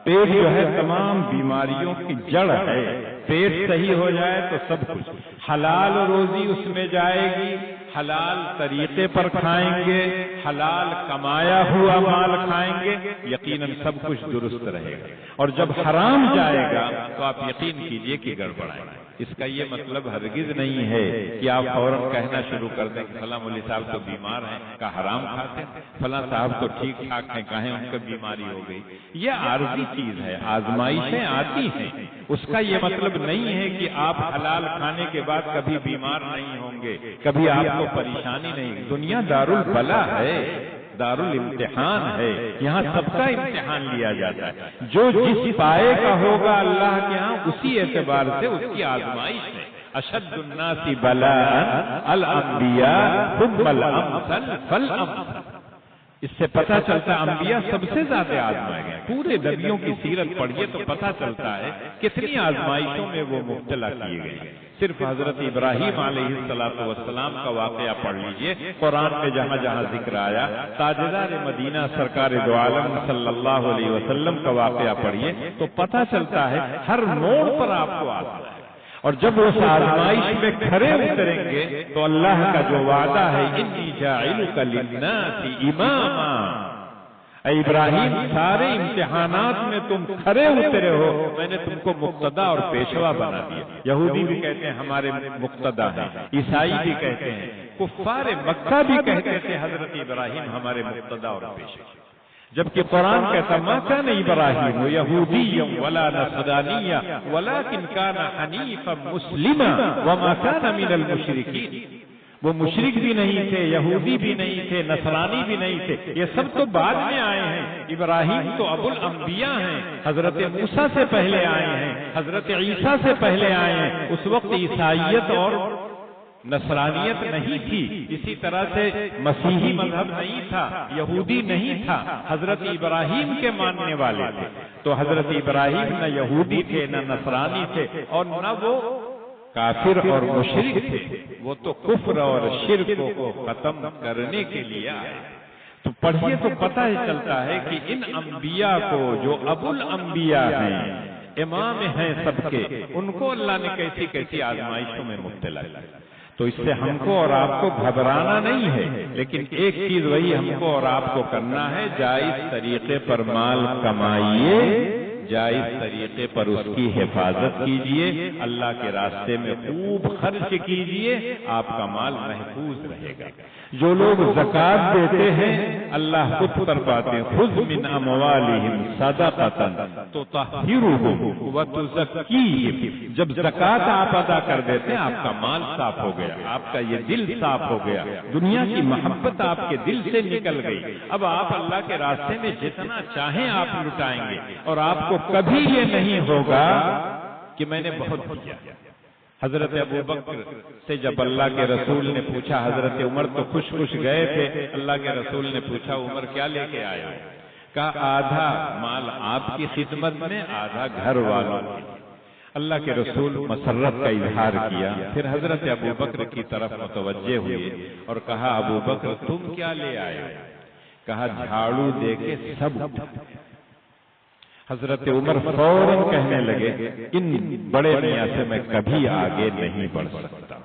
پیٹ جو ہے تمام بیماریوں کی جڑ ہے۔ پیٹ صحیح ہو جائے تو سب کچھ، حلال روزی اس میں جائے گی، حلال طریقے پر کھائیں گے، حلال کمایا ہوا مال کھائیں گے، یقیناً سب کچھ درست رہے گا۔ اور جب حرام جائے گا تو آپ یقین کیجئے کہ گڑبڑائے گا۔ اس کا یہ مطلب ہرگز نہیں ہے کہ آپ فوراً کہنا شروع کر دیں کہ فلاں مولوی صاحب تو بیمار ہیں کا حرام کھاتے ہیں، فلاں صاحب تو ٹھیک ٹھاک ہیں کہیں ان کو بیماری ہو گئی۔ یہ عارضی چیز ہے، آزمائشیں آتی ہیں، اس کا یہ مطلب نہیں ہے کہ آپ حلال کھانے کے بعد کبھی بیمار نہیں ہوں گے، کبھی آپ کو پریشانی نہیں۔ دنیا دارالبلا ہے، دارالامتحان ہے، یہاں سب کا امتحان لیا جاتا ہے۔ جو جس پائے کا ہوگا اللہ کے ہاں اسی اعتبار سے اس کی آزمائش ہے۔ اشد الناس بلاء الانبیاء ثم الامثل فالامثل، اس سے پتہ چلتا ہے انبیاء سب سے زیادہ آزمائے گئے۔ پورے نبیوں کی سیرت پڑھیے تو پتہ چلتا ہے کتنی آزمائشوں میں وہ مبتلا کیے گئے۔ صرف حضرت ابراہیم علیہ السلام کا واقعہ پڑھ لیجئے، قرآن میں جہاں جہاں ذکر آیا، تاجدار مدینہ سرکار دو عالم صلی اللہ علیہ وسلم کا واقعہ پڑھیے تو پتہ چلتا ہے ہر موڑ پر آپ کو آتا ہے۔ اور جب اس آزمائش میں کھڑے اتریں گے تو اللہ کا جو وعدہ ہے انی جاعلک للناس اماما، اے ابراہیم سارے امتحانات میں تم کھڑے اترے ہو، میں نے تم کو مقتدا اور پیشوا بنا دیا۔ یہودی بھی کہتے ہیں ہمارے مقتدا ہیں، عیسائی بھی کہتے ہیں، کفار مکہ بھی کہتے تھے حضرت ابراہیم ہمارے مقتدا اور پیشوا، جبکہ قرآن کہتا ما کان ابراہیم یہودیا ولا نصرانیا ولکن کان حنیفا مسلما وما کان من المشرکین۔ وہ مشرک بھی نہیں تھے، یہودی بھی نہیں تھے، نصرانی بھی نہیں تھے، یہ سب تو بعد میں آئے ہیں۔ ابراہیم تو ابو الانبیاء ہیں، حضرت موسیٰ سے پہلے آئے ہیں، حضرت عیسیٰ سے پہلے آئے ہیں۔ اس وقت عیسائیت اور نصرانیت نہیں تھی، اسی طرح سے مسیحی مذہب نہیں تھا، یہودی نہیں تھا، حضرت ابراہیم کے ماننے والے تھے۔ تو حضرت ابراہیم نہ یہودی تھے، نہ نصرانی تھے، اور نہ وہ کافر اور مشرک تھے، وہ تو کفر اور شرک کو ختم کرنے کے لیے آئے۔ تو پڑھیے تو پتہ ہی چلتا ہے کہ ان انبیاء کو جو ابو الانبیاء ہیں، امام ہیں سب کے، ان کو اللہ نے کیسی کیسی آزمائشوں میں مبتلا کیا۔ تو اس سے ہم کو اور آپ کو گھبرانا نہیں ہے، لیکن ایک چیز وہی ہم کو اور آپ کو کرنا ہے، جائز طریقے پر مال کمائیے، جائز طریقے پر اس کی حفاظت کیجئے، اللہ کے راستے میں خوب خرچ کیجئے، آپ کا مال محفوظ رہے گا۔ جو لوگ زکوٰۃ دیتے ہیں اللہ خود فرماتے ہیں خذ من اموالہم صدقۃ تطہرہم وتزکیہم، جب زکوٰۃ آپ ادا کر دیتے ہیں آپ کا مال صاف ہو گیا، آپ کا یہ دل صاف ہو گیا، دنیا کی محبت آپ کے دل سے نکل گئی۔ اب آپ اللہ کے راستے میں جتنا چاہیں آپ لٹائیں گے، اور آپ کو کبھی یہ نہیں ہوگا کہ میں نے بہت کیا۔ حضرت ابو بکر سے جب اللہ کے رسول نے پوچھا، حضرت عمر تو خوش خوش گئے تھے، اللہ کے رسول نے پوچھا عمر کیا لے کے آئے ہو؟ کہا آدھا مال آپ کی خدمت میں، آدھا گھر والوں کی۔ اللہ کے رسول مسرت کا اظہار کیا، پھر حضرت ابو بکر کی طرف متوجہ ہوئے اور کہا ابو بکر تم کیا لے آئے ہو؟ کہا جھاڑو دے کے سب۔ حضرت عمر فوراً کہنے لگے ان بڑے میاں سے میں کبھی آگے نہیں بڑھ سکتا،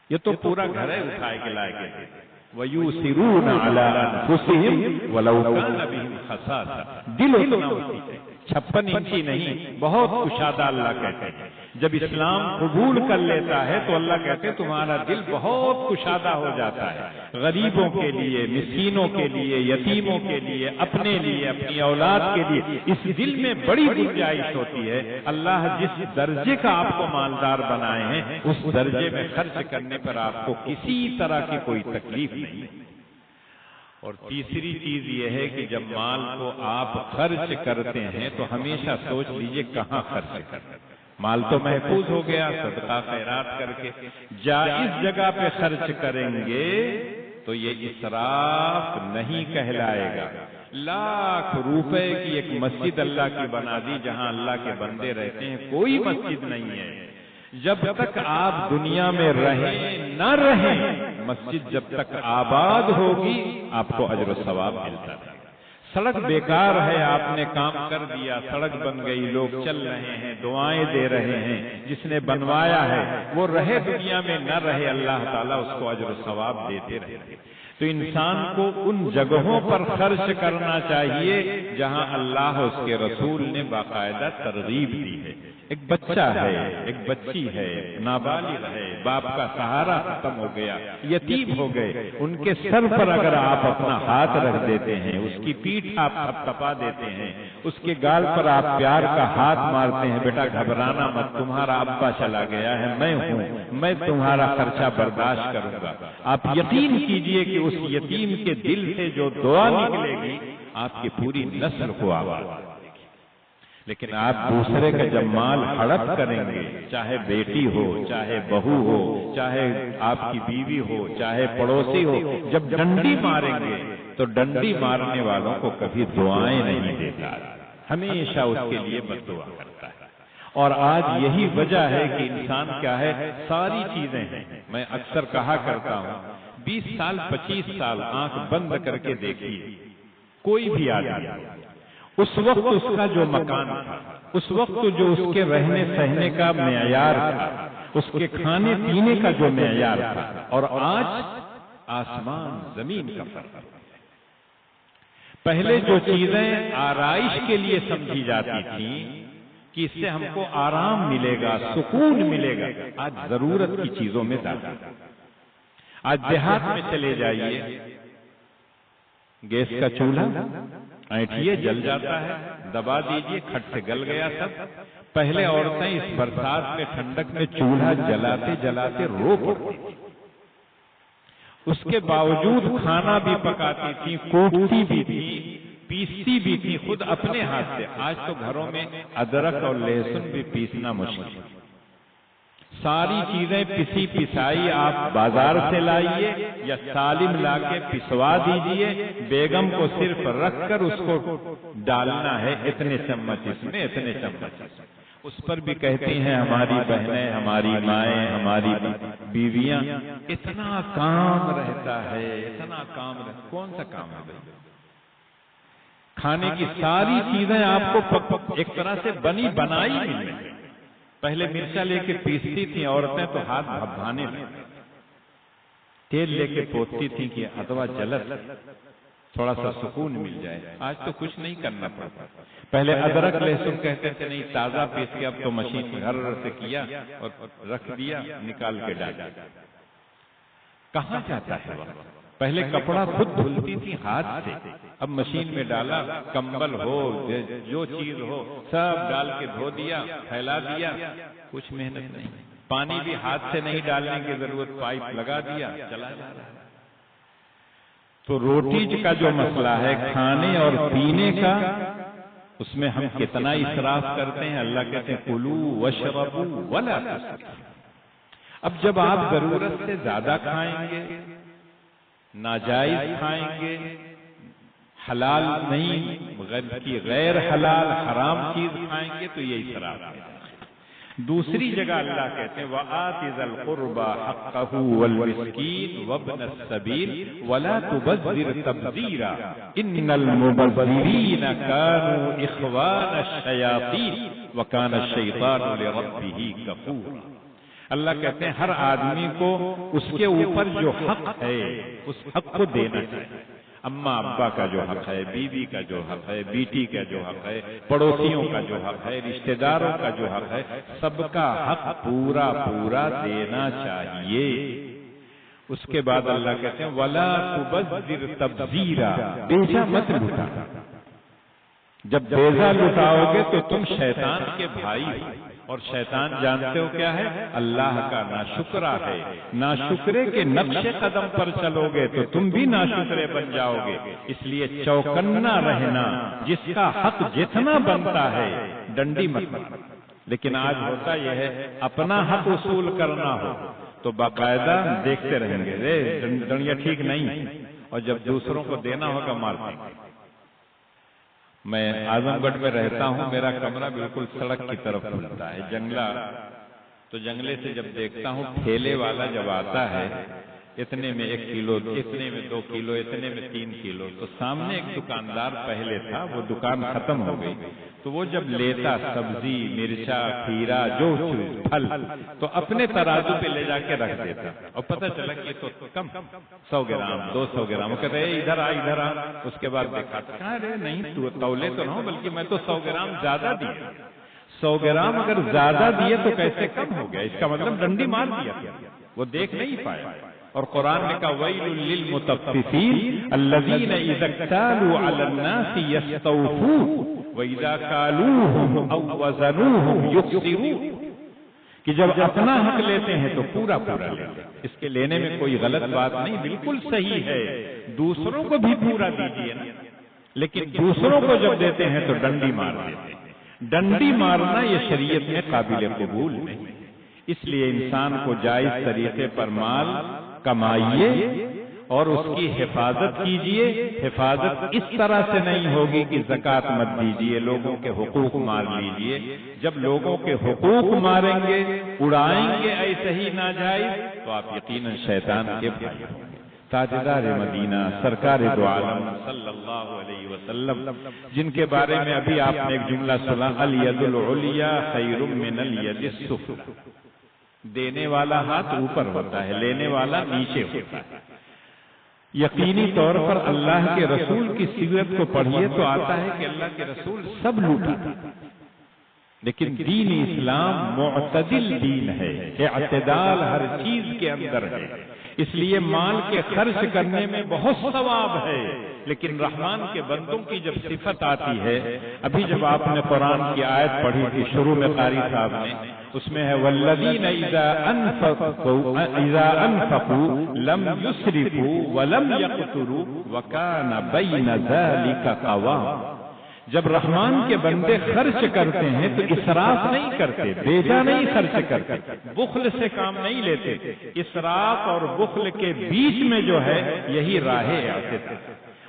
یہ تو پورا گھر ہے اٹھائے کے لائے گئے۔ وَيُؤْثِرُونَ عَلَىٰ أَنفُسِهِمْ وَلَوْ كَانَ بِهِمْ خَصَاصَةٌ، دل اتنا ہوتی ہے 56 انچی نہیں، بہت کشادہ اللہ کہتے ہیں۔ جب اسلام قبول کر لیتا ہے تو اللہ کہتے ہیں تمہارا دل بہت کشادہ ہو جاتا ہے، غریبوں کے لیے، مسکینوں کے لیے، یتیموں کے لیے، اپنے لیے، اپنی اولاد کے لیے، اس دل میں بڑی گنجائش ہوتی ہے۔ اللہ جس درجے کا آپ کو مالدار بنائے ہیں اس درجے میں خرچ کرنے پر آپ کو کسی طرح کی کوئی تکلیف نہیں۔ اور تیسری چیز یہ ہے کہ جب مال کو آپ خرچ کرتے ہیں تو ہمیشہ سوچ لیجئے کہاں خرچ کرتے ہیں۔ مال تو محفوظ ہو گیا، صدقہ خیرات کر کے جائز جگہ پہ خرچ کریں گے تو یہ اسراف نہیں کہلائے گا۔ لاکھ روپے کی ایک مسجد اللہ کی بنا دی جہاں اللہ کے بندے رہتے ہیں، کوئی مسجد نہیں ہے۔ جب تک آپ دنیا میں رہیں نہ رہیں، مسجد جب تک آباد ہوگی آپ کو اجر و ثواب ملتا ہے۔ سڑک بیکار ہے، آپ نے کام کر دیا، سڑک بن گئی، لوگ چل رہے ہیں، دعائیں دے رہے ہیں، جس نے بنوایا ہے وہ رہے دنیا میں نہ رہے، اللہ تعالیٰ اس کو اجر و ثواب دیتے رہتے۔ تو انسان کو ان جگہوں پر خرچ کرنا چاہیے جہاں اللہ اس کے رسول نے باقاعدہ ترغیب دی ہے۔ ایک بچہ ہے، ایک بچی ہے، نابالغ ہے، باپ کا سہارا ختم ہو گیا، یتیم ہو گئے، ان کے سر پر اگر آپ اپنا ہاتھ رکھ دیتے ہیں، اس کی پیٹھ آپ تھپا دیتے ہیں، اس کے گال پر آپ پیار کا ہاتھ مارتے ہیں، بیٹا گھبرانا مت، تمہارا ابا چلا گیا ہے، میں ہوں، میں تمہارا خرچہ برداشت کروں گا، آپ یقین کیجئے کہ اس یتیم کے دل سے جو دعا نکلے گی آپ کی پوری نسل کو آواز دے گی۔ لیکن آپ دوسرے کا جب مال ہڑپ کریں گے، چاہے بیٹی ہو، چاہے بہو ہو، چاہے آپ کی بیوی ہو، چاہے پڑوسی ہو، جب ڈنڈی ماریں گے تو ڈنڈی مارنے والوں کو کبھی دعائیں نہیں دیتا، ہمیشہ اس کے لیے بد دعا کرتا ہے۔ اور آج یہی وجہ ہے کہ انسان کیا ہے، ساری چیزیں ہیں۔ میں اکثر کہا کرتا ہوں 20 سال 25 سال آنکھ بند کر کے دیکھیے، کوئی بھی آدمی اس وقت اس کا جو مکان تھا، اس وقت جو اس کے رہنے سہنے کا معیار تھا، اس کے کھانے پینے کا جو معیار تھا، اور آج آسمان زمین کا فرق ہے۔ پہلے جو چیزیں آرائش کے لیے سمجھی جاتی تھیں کہ اس سے ہم کو آرام ملے گا، سکون ملے گا، آج ضرورت کی چیزوں میں داخل۔ آج دیہات میں چلے جائیے، گیس کا چولہا اینٹھیے جل جاتا ہے، دبا دیجئے، کھٹ سے گل گیا سب۔ پہلے عورتیں اس برسات میں ٹھنڈک میں چولہا جلاتے جلاتے رو پڑتی تھیں، اس کے باوجود کھانا بھی پکاتی تھیں، کوٹتی بھی تھیں، پیستی بھی تھیں خود اپنے ہاتھ سے۔ آج تو گھروں میں ادرک اور لہسن بھی پیسنا مشکل ہے۔ ساری چیزیں پسی پسائی آپ بازار سے لائیے یا سالم لا کے پسوا دیجئے، بیگم کو صرف رکھ کر اس کو ڈالنا ہے، اتنے چمچ اس میں، اتنے چمچ اس پر بھی کہتی ہیں ہماری بہنیں، ہماری مائیں، ہماری بیویاں، اتنا کام رہتا ہے، اتنا کام رہتا ہے۔ کون سا کام ہے بھائی؟ کھانے کی ساری چیزیں آپ کو ایک طرح سے بنی بنائی مل رہی ہیں۔ پہلے مرچا لے کے پیستی تھیں عورتیں تو ہاتھ بھبھانے لگتے، تیل لے کے پوتتی تھیں کہ اتوا جلت تھوڑا سا سکون مل جائے۔ آج تو کچھ نہیں کرنا پڑتا۔ پہلے ادرک لہسن کہتے تھے نہیں تازہ پیس کے، اب تو مشین گھر سے کیا اور رکھ دیا، نکال کے ڈالا۔ کہاں جاتا ہے وقت؟ پہلے کپڑا خود دھلتی تھی ہاتھ سے، اب مشین میں ڈالا، کمبل ہو جو چیز ہو سب ڈال کے دھو دیا، پھیلا دیا، کچھ محنت نہیں۔ پانی بھی ہاتھ سے نہیں ڈالنے کی ضرورت، پائپ لگا دیا، چلا جا رہا ہے۔ تو روٹی کا جو مسئلہ ہے کھانے اور پینے کا، اس میں ہم کتنا اسراف کرتے ہیں۔ اللہ کہتے ہیں کلوا واشربوا ولا تسرفوا۔ اب جب آپ ضرورت سے زیادہ کھائیں گے، ناجائز کھائیں گے، حلال نہیں غیر حلال حرام چیز کھائیں گے تو یہ اسراف ہے۔ دوسری جگہ اللہ کہتے ہیں وَآتِ ذَا الْقُرْبَى حَقَّهُ وَالْمِسْكِينَ وَابْنَ السَّبِيلِ وَلَا تُبَذِّرْ تَبْذِيرًا إِنَّ الْمُبَذِّرِينَ كَانُوا إِخْوَانَ الشَّيَاطِينِ وَكَانَ الشَّيْطَانُ لِرَبِّهِ كَفُورًا۔ اللہ کہتے ہیں ہر آدمی کو اس کے اوپر جو حق ہے اس حق کو دینا چاہیے۔ اماں ابا کا جو حق ہے، بیوی کا جو حق ہے، بیٹی کا جو حق ہے، پڑوسیوں کا جو حق ہے، رشتہ داروں کا جو حق ہے، سب کا حق پورا پورا دینا چاہیے۔ اس کے بعد اللہ کہتے ہیں وَلَا تُبَذِّرْ تَبْذِيرًا، بیجا مت لوٹا۔ جب بیجا لوٹاؤ گے تو تم شیطان کے بھائی ہو، اور شیطان جانتے ہو کیا ہے؟ اللہ کا ناشکرا ہے۔ ناشکرے کے نقش قدم پر چلو گے تو تم بھی ناشکرے بن جاؤ گے۔ اس لیے چوکنا رہنا، جس کا حق جتنا بنتا ہے ڈنڈی مت مارنا۔ لیکن آج ہوتا یہ ہے اپنا حق وصول کرنا ہو تو باقاعدہ دیکھتے رہیں گے، ڈنڈیا ٹھیک نہیں، اور جب دوسروں کو دینا ہوگا مارتے ہیں۔ میں اعظم گڑھ میں رہتا ہوں، میرا کمرہ بالکل سڑک کی طرف کھلتا ہے، جنگلہ، تو جنگلے سے جب دیکھتا ہوں ٹھیلے والا جب آتا ہے اتنے میں 1 کلو، اتنے میں 2 کلو، اتنے میں 3 کلو، تو سامنے ایک دکاندار پہلے تھا، وہ دکان ختم ہو گئی، تو وہ جب لیتا سبزی، مرچا، کھیرا، جو پھل، تو اپنے ترازو پہ لے جا کے رکھ دیتا، اور پتہ چلا کہ تو کم 100 گرام 200 گرام، وہ کہتے ہیں ادھر آ ادھر آ۔ اس کے بعد دیکھا کہاں رے نہیں تو تولے تو نہ ہو، بلکہ میں تو 100 گرام زیادہ دیا۔ 100 گرام اگر زیادہ دیے تو کیسے کم ہو گیا؟ اس کا مطلب ڈنڈی مار دیا، وہ دیکھ نہیں پایا۔ اور قرآن نے کہا وَيْلٌ لِّلْمُطَفِّفِينَ الَّذِينَ إِذَا اكْتَالُوا عَلَى النَّاسِ يَسْتَوْفُونَ وَإِذَا كَالُوهُمْ أَوْ وَزَنُوهُمْ يُخْسِرُونَ، کہ جب اپنا حق لیتے ہیں تو پورا پورا لیتے ہیں۔ اس کے لینے میں کوئی غلط بات نہیں، بالکل صحیح ہے، دوسروں کو بھی پورا دیجیے نا، لیکن دوسروں کو جب دیتے ہیں تو ڈنڈی مار دیتے ہیں۔ ڈنڈی مارنا یہ شریعت میں قابل قبول نہیں، اس لیے انسان کو جائز طریقے پر مال کمائیے اور اس کی حفاظت کیجیے۔ حفاظت اس طرح سے نہیں ہوگی کہ زکوٰۃ مت دیجیے، لوگوں کے حقوق مار لیجیے۔ جب لوگوں کے حقوق ماریں گے، اڑائیں گے ایسے ہی ناجائز، تو آپ یقیناً شیطان کے بھائی ہوں گے۔ تاجدار مدینہ سرکار دو عالم صلی اللہ علیہ وسلم، جن کے بارے میں ابھی آپ نے ایک جملہ سنا، الید العلیٰ خیر من الید السفلی، دینے والا ہاتھ اوپر ہوتا ہے، لینے والا نیچے ہوتا ہے۔ یقینی طور پر اللہ کے رسول کی سیرت کو پڑھیے تو آتا ہے کہ اللہ کے رسول سب لوٹا تھا، لیکن دین اسلام معتدل دین ہے، اعتدال ہر چیز کے اندر ہے۔ اس لیے مال کے خرچ کرنے میں بہت ثواب ہے، لیکن رحمان کے بندوں کی جب صفت آتی ہے، ابھی جب آپ نے قرآن کی آیت پڑھی تھی شروع میں قاری صاحب نے، اس میں ہے والذین اذا انفقوا لم یسرفوا ولم یقتروا وکان بین ذلک قواما۔ جب رحمان کے بندے خرچ کرتے ہیں تو اسراف نہیں کرتے، بیجا نہیں خرچ کرتے، بخل سے کام نہیں لیتے۔ اسراف اور بخل کے بیچ میں جو ہے یہی راہ اعتدال،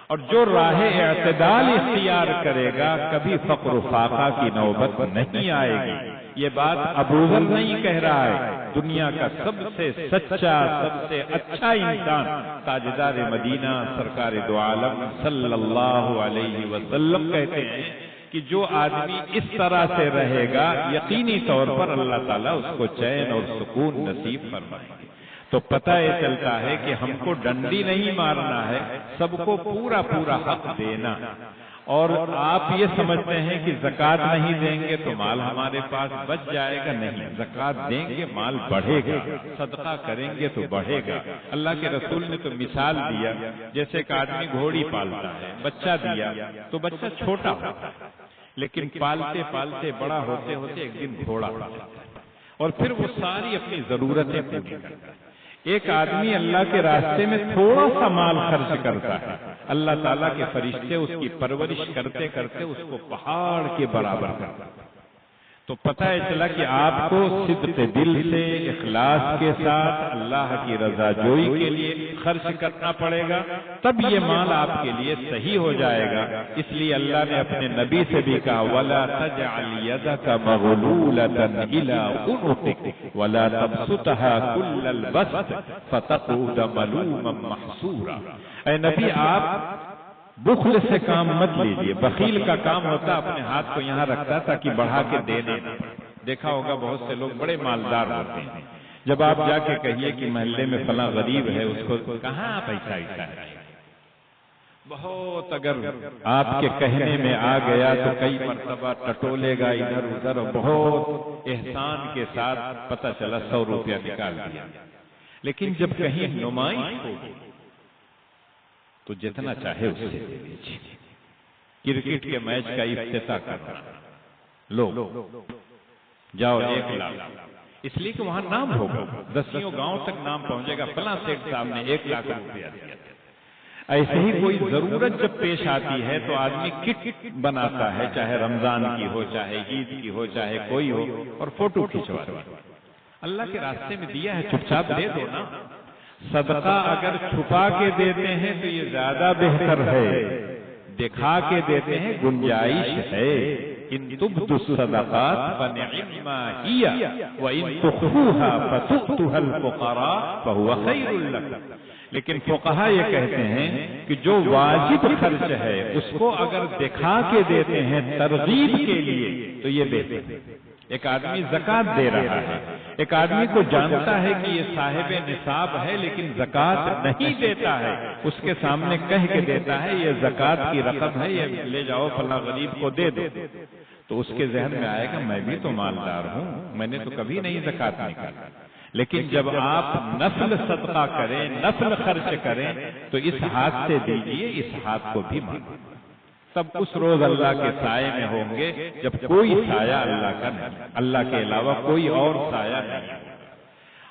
اور جو راہ اعتدال اختیار کرے گا کبھی فقر و فاقہ کی نوبت نہیں آئے گی۔ یہ بات ابوذر نہیں کہہ رہا ہے، دنیا کا سب سے سچا، سب سے اچھا انسان تاجدار مدینہ سرکار دو عالم صلی اللہ علیہ وسلم کہتے ہیں کہ جو آدمی اس طرح سے رہے گا یقینی طور پر اللہ تعالیٰ اس کو چین اور سکون نصیب فرمائے گا۔ تو پتہ یہ چلتا ہے کہ ہم کو ڈنڈی نہیں مارنا ہے، سب کو پورا پورا حق دینا۔ اور آپ یہ سمجھتے ہیں کہ زکوٰۃ نہیں دیں گے تو مال ہمارے پاس بچ جائے گا، نہیں، زکوٰۃ دیں گے مال بڑھے گا، صدقہ کریں گے تو بڑھے گا۔ اللہ کے رسول نے تو مثال دیا، جیسے ایک آدمی گھوڑی پالتا ہے، بچہ دیا تو بچہ چھوٹا ہوتا ہے، لیکن پالتے پالتے بڑا ہوتے ہوتے ایک دن گھوڑا ہوتا ہے، اور پھر وہ ساری اپنی ضرورتیں پوری کرتا ہے۔ ایک آدمی اللہ کے راستے میں تھوڑا سا مال خرچ کرتا ہے، اللہ تعالیٰ کے فرشتے اس کی پرورش کرتے کرتے اس کو پہاڑ کے برابر کرتے ہیں۔ تو پتہ چلا کہ آپ کو صدق دل سے اخلاص کے ساتھ اللہ کی رضا جوئی کے لیے خرچ کرنا پڑے گا، تب یہ مال آپ کے لیے صحیح ہو جائے گا۔ اس لیے اللہ نے اپنے نبی سے بھی کہا وَلَا تَجْعَلْ يَدَكَ مَغْلُولَةً إِلَىٰ عُنُقِكَ وَلَا تَبْسُطْهَا كُلَّ الْبَسْطِ فَتَقْعُدَ مَلُومًا مَحْسُورًا۔ اے نبی آپ بخل سے کام مت لیجیے۔ بخیل کا کام ہوتا اپنے ہاتھ کو یہاں رکھتا تاکہ بڑھا کے دینا۔ دیکھا ہوگا بہت سے لوگ بڑے مالدار ہوتے ہیں، جب آپ جا کے کہیے کہ محلے میں فلاں غریب ہے، اس کو کہاں پیسہ ہے، بہت اگر آپ کے کہنے میں آ گیا تو کئی مرتبہ ٹٹولے گا ادھر ادھر، بہت احسان کے ساتھ پتہ چلا 100 روپیہ نکال دیا، لیکن جب کہیں نمائش ہو تو جتنا چاہے اس سے دے دیجیے۔ کرکٹ کے میچ کا افتتاح کرنا، لو جاؤ 1 لاکھ، اس لیے کہ وہاں نام ہوگا، 10 گاؤں تک نام پہنچے گا، فلاں سیٹ صاحب نے 1 لاکھ روپیہ دیا۔ ایسے ہی کوئی ضرورت جب پیش آتی ہے تو آدمی کٹ بناتا ہے، چاہے رمضان کی ہو، چاہے عید کی ہو، چاہے کوئی ہو، اور فوٹو کھنچواتا ہے۔ اللہ کے راستے میں دیا ہے، چپ چاپ دے دو نا۔ صدقہ اگر چھپا کے دیتے ہیں تو یہ زیادہ بہتر ہے، دکھا کے دیتے ہیں گنجائش ہے۔ ان تبدوا الصدقات فنعما هي وان تخفوها فتؤتوها الفقراء فهو خير لكم۔ لیکن فقہا یہ کہتے ہیں کہ جو واجب خرچ ہے اس کو اگر دکھا کے دیتے ہیں ترغیب کے لیے تو یہ بہتر ہے۔ ایک آدمی زکوٰۃ دے رہا ہے، ایک آدمی کو جانتا ہے کہ یہ صاحب نصاب ہے لیکن زکوٰۃ نہیں دیتا ہے، اس کے سامنے کہہ کے دیتا ہے یہ زکوٰۃ کی رقم ہے، یہ لے جاؤ فلاں غریب کو دے دو، تو اس کے ذہن میں آئے گا میں بھی تو مالدار ہوں، میں نے تو کبھی نہیں زکوٰۃ نکالا۔ لیکن جب آپ نفل صدقہ کریں، نفل خرچ کریں تو اس ہاتھ سے دیجئے، اس ہاتھ کو بھی مانگیں۔ سب اس روز اللہ کے سائے میں ہوں گے جب کوئی سایہ اللہ کا نہیں، اللہ کے علاوہ کوئی اور سایہ نہیں۔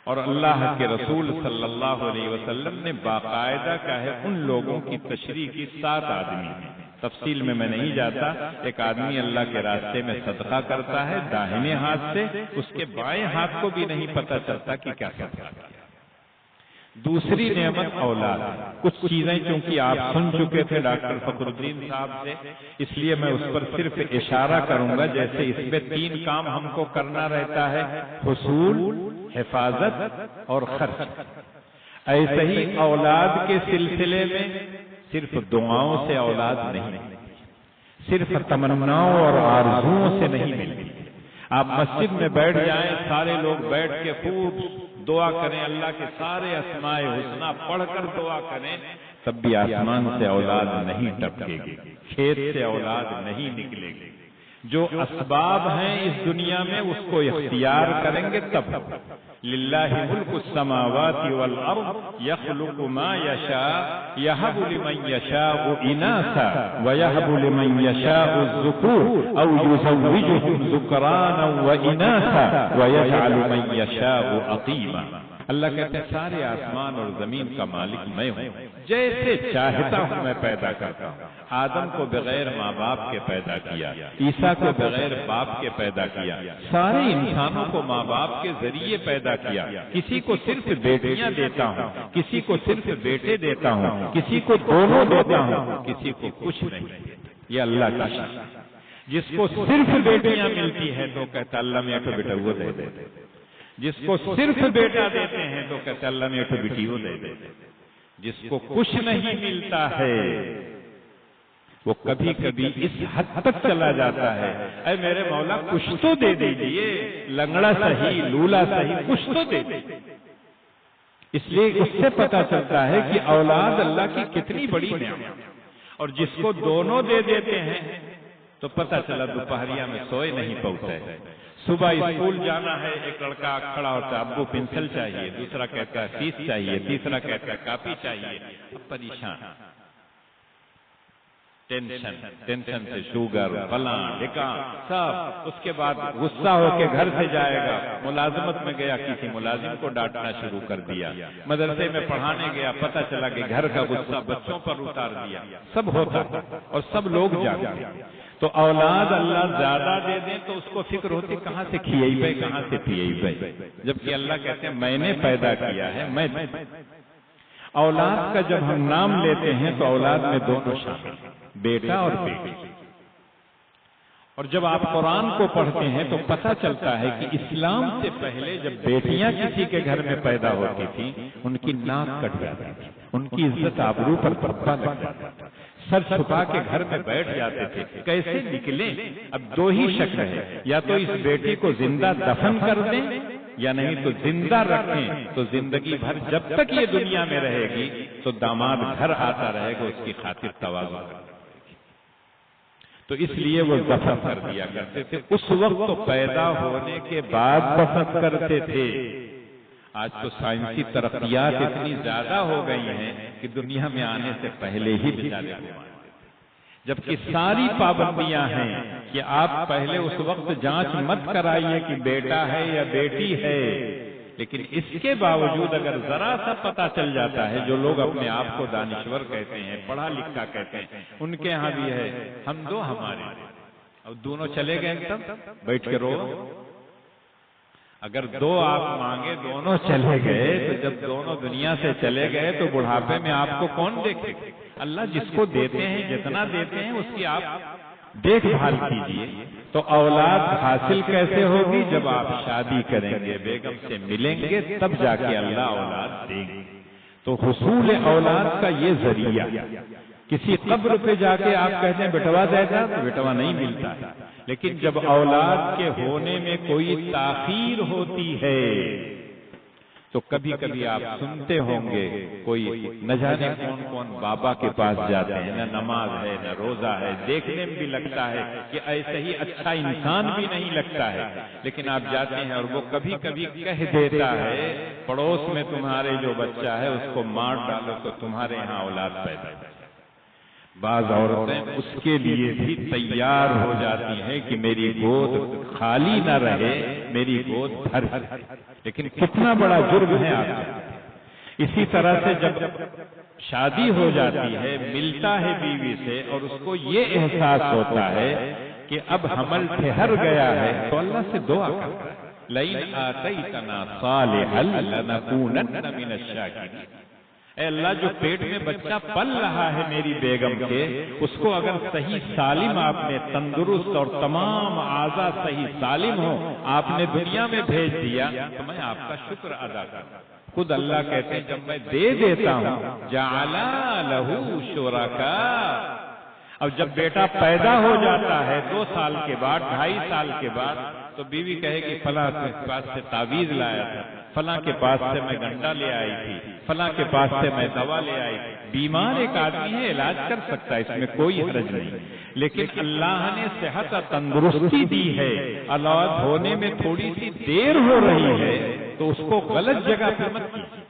اور اللہ کے رسول صلی اللہ علیہ وسلم نے باقاعدہ کہا ہے ان لوگوں کی تشریح کی 7 آدمی ہیں، تفصیل میں نہیں جاتا۔ ایک آدمی اللہ کے راستے میں صدقہ کرتا ہے داہنے ہاتھ سے، اس کے بائیں ہاتھ کو بھی نہیں پتہ چلتا کہ کیا صدقہ کیا۔ دوسری نعمت اولاد۔ کچھ چیزیں چونکہ آپ سن چکے تھے ڈاکٹر فخر الدین صاحب سے، اس لیے میں اس پر صرف اشارہ کروں گا۔ جیسے اس میں 3 کام ہم کو کرنا رہتا ہے، حصول، حفاظت اور خرچ۔ ایسے ہی اولاد کے سلسلے میں صرف دعاؤں سے اولاد نہیں، صرف تمناؤں اور آرزوؤں سے نہیں ملتی۔ آپ مسجد میں بیٹھ جائیں، سارے لوگ بیٹھ کے خوب دعا کریں، اللہ کے سارے اسماء حسنی پڑھ کر دعا کریں، تب بھی آسمان سے اولاد نہیں ٹپکے گی، کھیت سے اولاد نہیں نکلے گی۔ جو اسباب ہیں اس دنیا میں اس کو اختیار کریں گے تب۔ للہ ملک السماوات والارض یخلق ما یشاء یہب لمن یشاء اناثا ویہب لمن یشاء الذکور او یزوجہم ذکرانا واناثا ویجعل من یشاء عقیما۔ اللہ کہتے ہیں سارے آسمان اور زمین کا مالک میں ہوں، جیسے چاہتا ہوں میں پیدا کرتا ہوں۔ آدم کو بغیر ماں باپ کے پیدا کیا، عیسیٰ کو بغیر باپ کے پیدا کیا، سارے انسانوں کو ماں باپ کے ذریعے پیدا کیا۔ کسی کو صرف بیٹیاں دیتا ہوں، کسی کو صرف بیٹے دیتا ہوں، کسی کو دونوں دیتا ہوں، کسی کو کچھ نہیں۔ یہ اللہ کا شان۔ جس کو صرف بیٹیاں ملتی ہیں تو کہتا اللہ میں ایک بیٹا وہ دے دے، جس کو صرف بیٹا دیتے ہیں تو کہتے اللہ نے ایک بیٹی وہ دے دے۔ جس کو کچھ نہیں ملتا ہے وہ کبھی کبھی اس حد تک چلا جاتا ہے، اے میرے مولا کچھ تو دے دیجئے، لنگڑا صحیح، لولا صحیح، کچھ تو دے دیجئے۔ اس لیے اس سے پتا چلتا ہے کہ اولاد اللہ کی کتنی بڑی نعمت، اور جس کو دونوں دے دیتے ہیں تو پتا چلا دوپہریا میں سوئے نہیں پہنچے۔ صبح اسکول جانا ہے، ایک لڑکا کھڑا ہوتا ہے، ابو پنسل چاہیے، دوسرا کہتا ہے فیس چاہیے، تیسرا کہتا ہے کاپی چاہیے، پریشان، ٹینشن سے شوگر فلاں ڈھکاں سب۔ اس کے بعد غصہ ہو کے گھر سے جائے گا، ملازمت میں گیا کسی ملازم کو ڈانٹنا شروع کر دیا، مدرسے میں پڑھانے گیا، پتہ چلا کہ گھر کا غصہ بچوں پر اتار دیا۔ سب ہوتا اور سب لوگ جانتے۔ تو اولاد اللہ زیادہ دے دیں تو اس کو فکر ہوتی کہاں سے کھیئی بے، کہاں سے پیئی بے، جبکہ اللہ کہتے ہیں میں نے پیدا کیا ہے۔ میں اولاد کا جب ہم نام لیتے ہیں تو اولاد میں دونوں شامل، بیٹا اور بیٹی۔ اور جب آپ قرآن کو پڑھتے ہیں تو پتہ چلتا ہے کہ اسلام سے پہلے جب بیٹیاں کسی کے گھر میں پیدا ہوتی تھیں ان کی ناک کٹ جاتی تھی، ان کی عزت آبرو پر پھپا لگ جاتا تھا، سر چھپا کے گھر میں بیٹھ جاتے تھے۔ کیسے نکلیں؟ اب 2 ہی شکل ہے، یا تو اس بیٹی کو زندہ دفن کر دیں یا نہیں تو زندہ رکھیں تو زندگی بھر جب تک یہ دنیا میں رہے گی تو داماد گھر آتا رہے گا، اس کی خاطر تواضع کرے گی۔ تو اس لیے وہ دفن کر دیا کرتے تھے۔ اس وقت تو پیدا ہونے کے بعد دفن کرتے تھے۔ آج تو سائنسی ترقیات اتنی زیادہ ہو گئی ہیں کہ دنیا میں آنے سے پہلے ہی بیچارے کو مار دیتے ہیں، جبکہ ساری پابندیاں ہیں کہ آپ پہلے اس وقت جانچ مت کرائیے کہ بیٹا ہے یا بیٹی ہے، لیکن اس کے باوجود اگر ذرا سا پتہ چل جاتا ہے، جو لوگ اپنے آپ کو دانشور کہتے ہیں، پڑھا لکھا کہتے ہیں، ان کے ہاں بھی ہے ہم دو ہمارے، اب دونوں چلے گئے تب بیٹھ کے رو۔ اگر دو آپ مانگے دونوں چلے گئے تو جب دونوں دنیا سے چلے گئے تو بڑھاپے میں آپ کو کون دیکھے؟ اللہ جس کو دیتے ہیں جتنا دیتے ہیں اس کی آپ دیکھ بھال کیجیے۔ تو اولاد حاصل کیسے ہوگی؟ جب آپ شادی کریں گے، بیگم سے ملیں گے، تب جا کے اللہ اولاد دیں گے۔ تو حصول اولاد کا یہ ذریعہ، کسی قبر پہ جا کے آپ کہتے ہیں بٹوا دے گا تو بٹوا نہیں ملتا ہے، لیکن جب اولاد کے ہونے میں کوئی تاخیر ہوتی ہے تو کبھی کبھی آپ سنتے ہوں گے کوئی نہ جانے کون کون بابا کے پاس جاتے ہیں، نہ نماز ہے نہ روزہ ہے، دیکھنے میں بھی لگتا ہے کہ ایسے ہی اچھا انسان بھی نہیں لگتا ہے، لیکن آپ جاتے ہیں اور وہ کبھی کبھی کہہ دیتا ہے پڑوس میں تمہارے جو بچہ ہے اس کو مار ڈالو تو تمہارے یہاں اولاد پیدا ہو۔ بعض عورتیں اس کے لیے بھی تیار ہو جاتی ہیں کہ میری گود خالی نہ رہے، میری گود بھر، لیکن کتنا بڑا جرم ہے آپ۔ اسی طرح سے جب شادی ہو جاتی ہے، ملتا ہے بیوی سے اور اس کو یہ احساس ہوتا ہے کہ اب حمل ٹھہر گیا ہے تو اللہ سے دعا کرتا ہے لَإِنْ آتَيْتَنَا صَالِحًا لَنَكُونَنَّ مِنَ الشَّاكِرِينَ۔ اے اللہ جو پیٹ میں بچہ پل رہا ہے میری بیگم کے، اس کو اگر صحیح سالم آپ نے تندرست اور تمام اعضاء صحیح سالم ہو آپ نے دنیا میں بھیج دیا تو میں آپ کا شکر ادا کرتا ہوں۔ خود اللہ کہتے ہیں جب میں دے دیتا ہوں جعل لہ شرکاء، اب جب بیٹا پیدا ہو جاتا ہے 2 سال کے بعد 2.5 سال کے بعد تو بیوی کہے گی فلاں کے پاس سے تعویذ لایا تھا، فلاں کے پاس سے میں گنڈا لے آئی تھی، فلاں کے پاس سے میں دوا لے آئی تھی۔ بیمار ایک آدمی ہے، علاج کر سکتا ہے، اس میں کوئی حرج نہیں، لیکن اللہ نے صحت اور تندرستی دی ہے، اولاد ہونے میں تھوڑی سی دیر ہو رہی ہے تو اس کو غلط جگہ پہ مت کیجیے،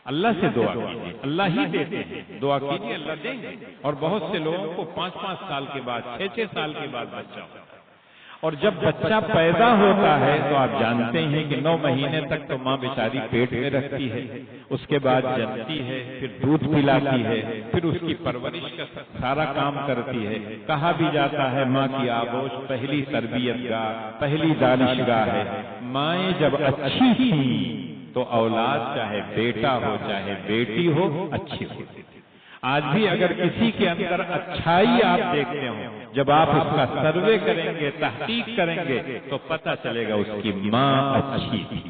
اللہ سے دعا کیجیے، اللہ ہی دیتے ہیں، دعا کیجیے اللہ دیں گے۔ اور بہت سے لوگوں کو 5-5 سال کے بعد 6-6 سال کے بعد بچہ ہوتا ہے، اور جب بچہ پیدا ہوتا ہے تو آپ جانتے ہیں کہ 9 مہینے تک تو ماں بیچاری پیٹ میں رکھتی ہے، اس کے بعد جنتی ہے، پھر دودھ پلاتی ہے، پھر اس کی پرورش کا سارا کام کرتی ہے۔ کہا بھی جاتا ہے ماں کی آغوش پہلی تربیت گاہ، پہلی دانش گاہ ہے۔ مائیں جب اچھی تھیں تو اولاد چاہے بیٹا ہو چاہے بیٹی ہو اچھی ہو۔ آج بھی اگر کسی کے اندر اچھائی آپ دیکھتے ہوں، جب آپ اس کا سروے کریں گے، تحقیق کریں گے تو پتہ چلے گا اس کی ماں اچھی تھی۔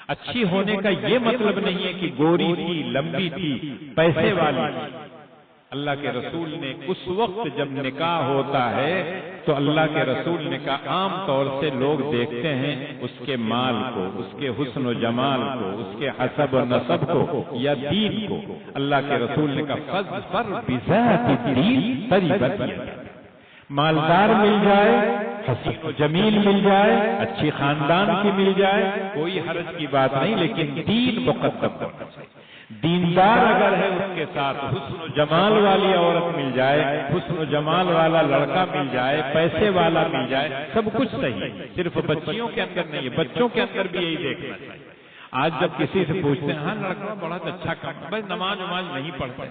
اچھی ہونے کا یہ مطلب نہیں ہے کہ گوری تھی، لمبی تھی، پیسے والی تھی۔ اللہ کے رسول نے اس وقت جب نکاح ہوتا ہے تو اللہ کے رسول نے کہا عام طور سے لوگ دیکھتے ہیں اس کے مال کو، اس کے حسن و جمال کو، اس کے حسب و نسب کو یا دین کو۔ اللہ کے رسول نے کہا فَاظْفَرْ بِذَاتِ الدِّینِ تَرِبَتْ یَدَاکَ، مالدار مل جائے، حسین و جمیل مل جائے، اچھی خاندان کی مل جائے، کوئی حرج کی بات نہیں، لیکن دین مقدم کرنا چاہیے۔ دیندار اگر ہے اس کے ساتھ حسن و جمال والی عورت مل جائے، حسن و جمال والا لڑکا مل جائے، پیسے والا مل جائے، سب کچھ صحیح، صرف بچیوں کے اندر نہیں ہے، بچوں کے اندر بھی یہی دیکھنا چاہیے۔ آج جب کسی سے پوچھتے ہیں ہاں لڑکا بڑا اچھا کام، بھائی نماز نہیں پڑھتا،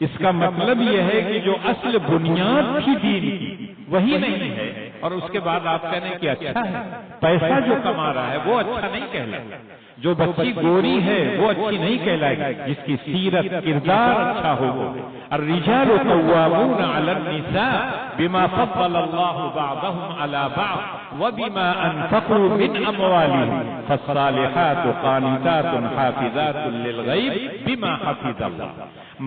اس کا مطلب یہ ہے کہ جو اصل بنیاد تھی دین کی وہی نہیں ہے، اور اس کے بعد آپ کہنے کہ اچھا ہے، پیسہ جو کما رہا ہے وہ اچھا نہیں کہلاتا، جو بچی گوری ہے وہ اچھی نہیں کہلائے گی، جس کی سیرت کردار اچھا ہو۔ الرجال قوامون علی النساء بما فضل اللہ بعضهم علی بعض وبما انفقوا من اموالهم فالصالحات قانتات حافظات للغیب بما حفظ اللہ۔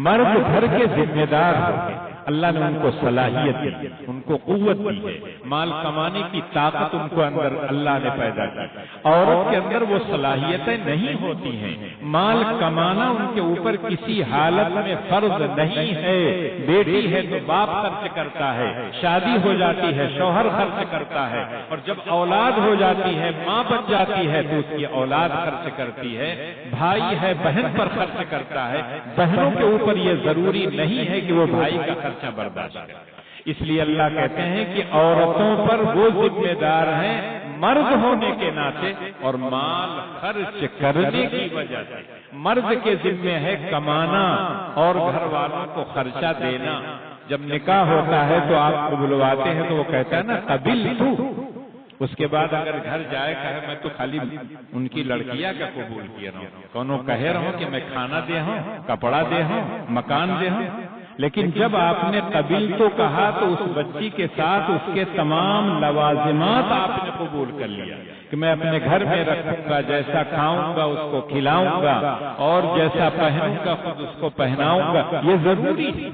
مرد گھر کے ذمہ دار ہوتے ہیں، اللہ نے ان کو صلاحیت دی، ان کو قوت دی ہے، مال کمانے کی طاقت ان کو اندر اللہ نے پیدا کی۔ عورت کے اندر وہ صلاحیتیں نہیں ہوتی ہیں، مال کمانا ان کے اوپر کسی حالت میں فرض نہیں ہے۔ بیٹی ہے تو باپ خرچ کرتا ہے، شادی ہو جاتی ہے شوہر خرچ کرتا ہے، اور جب اولاد ہو جاتی ہے ماں بن جاتی ہے تو اس کی اولاد خرچ کرتی ہے، بھائی ہے بہن پر خرچ کرتا ہے۔ بہنوں کے اوپر یہ ضروری نہیں ہے کہ وہ بھائی کا خرچہ برداشت کرے، اس لیے اللہ کہتے ہیں کہ عورتوں پر وہ ذمہ دار ہیں مرد ہونے کے ناطے اور مال خرچ کرنے کی وجہ سے۔ مرد کے ذمہ ہے کمانا اور گھر والوں کو خرچہ دینا۔ جب نکاح ہوتا ہے تو آپ کو بلواتے ہیں تو وہ کہتا ہے نا قبلت، اس کے بعد اگر گھر جائے کہے میں تو خالی ان کی لڑکیاں کا قبول کیا رہا ہوں، کونوں کہہ رہا ہوں کہ میں کھانا دے ہوں، کپڑا دے ہوں، مکان دے ہوں، لیکن جب آپ نے قبیل تو کہا تو اس بچی کے ساتھ اس کے تمام لوازمات آپ نے قبول کر لیا کہ میں اپنے گھر میں رکھوں گا، جیسا کھاؤں گا اس کو کھلاؤں گا اور جیسا پہنوں گا خود اس کو پہناؤں گا۔ یہ ضروری ہے،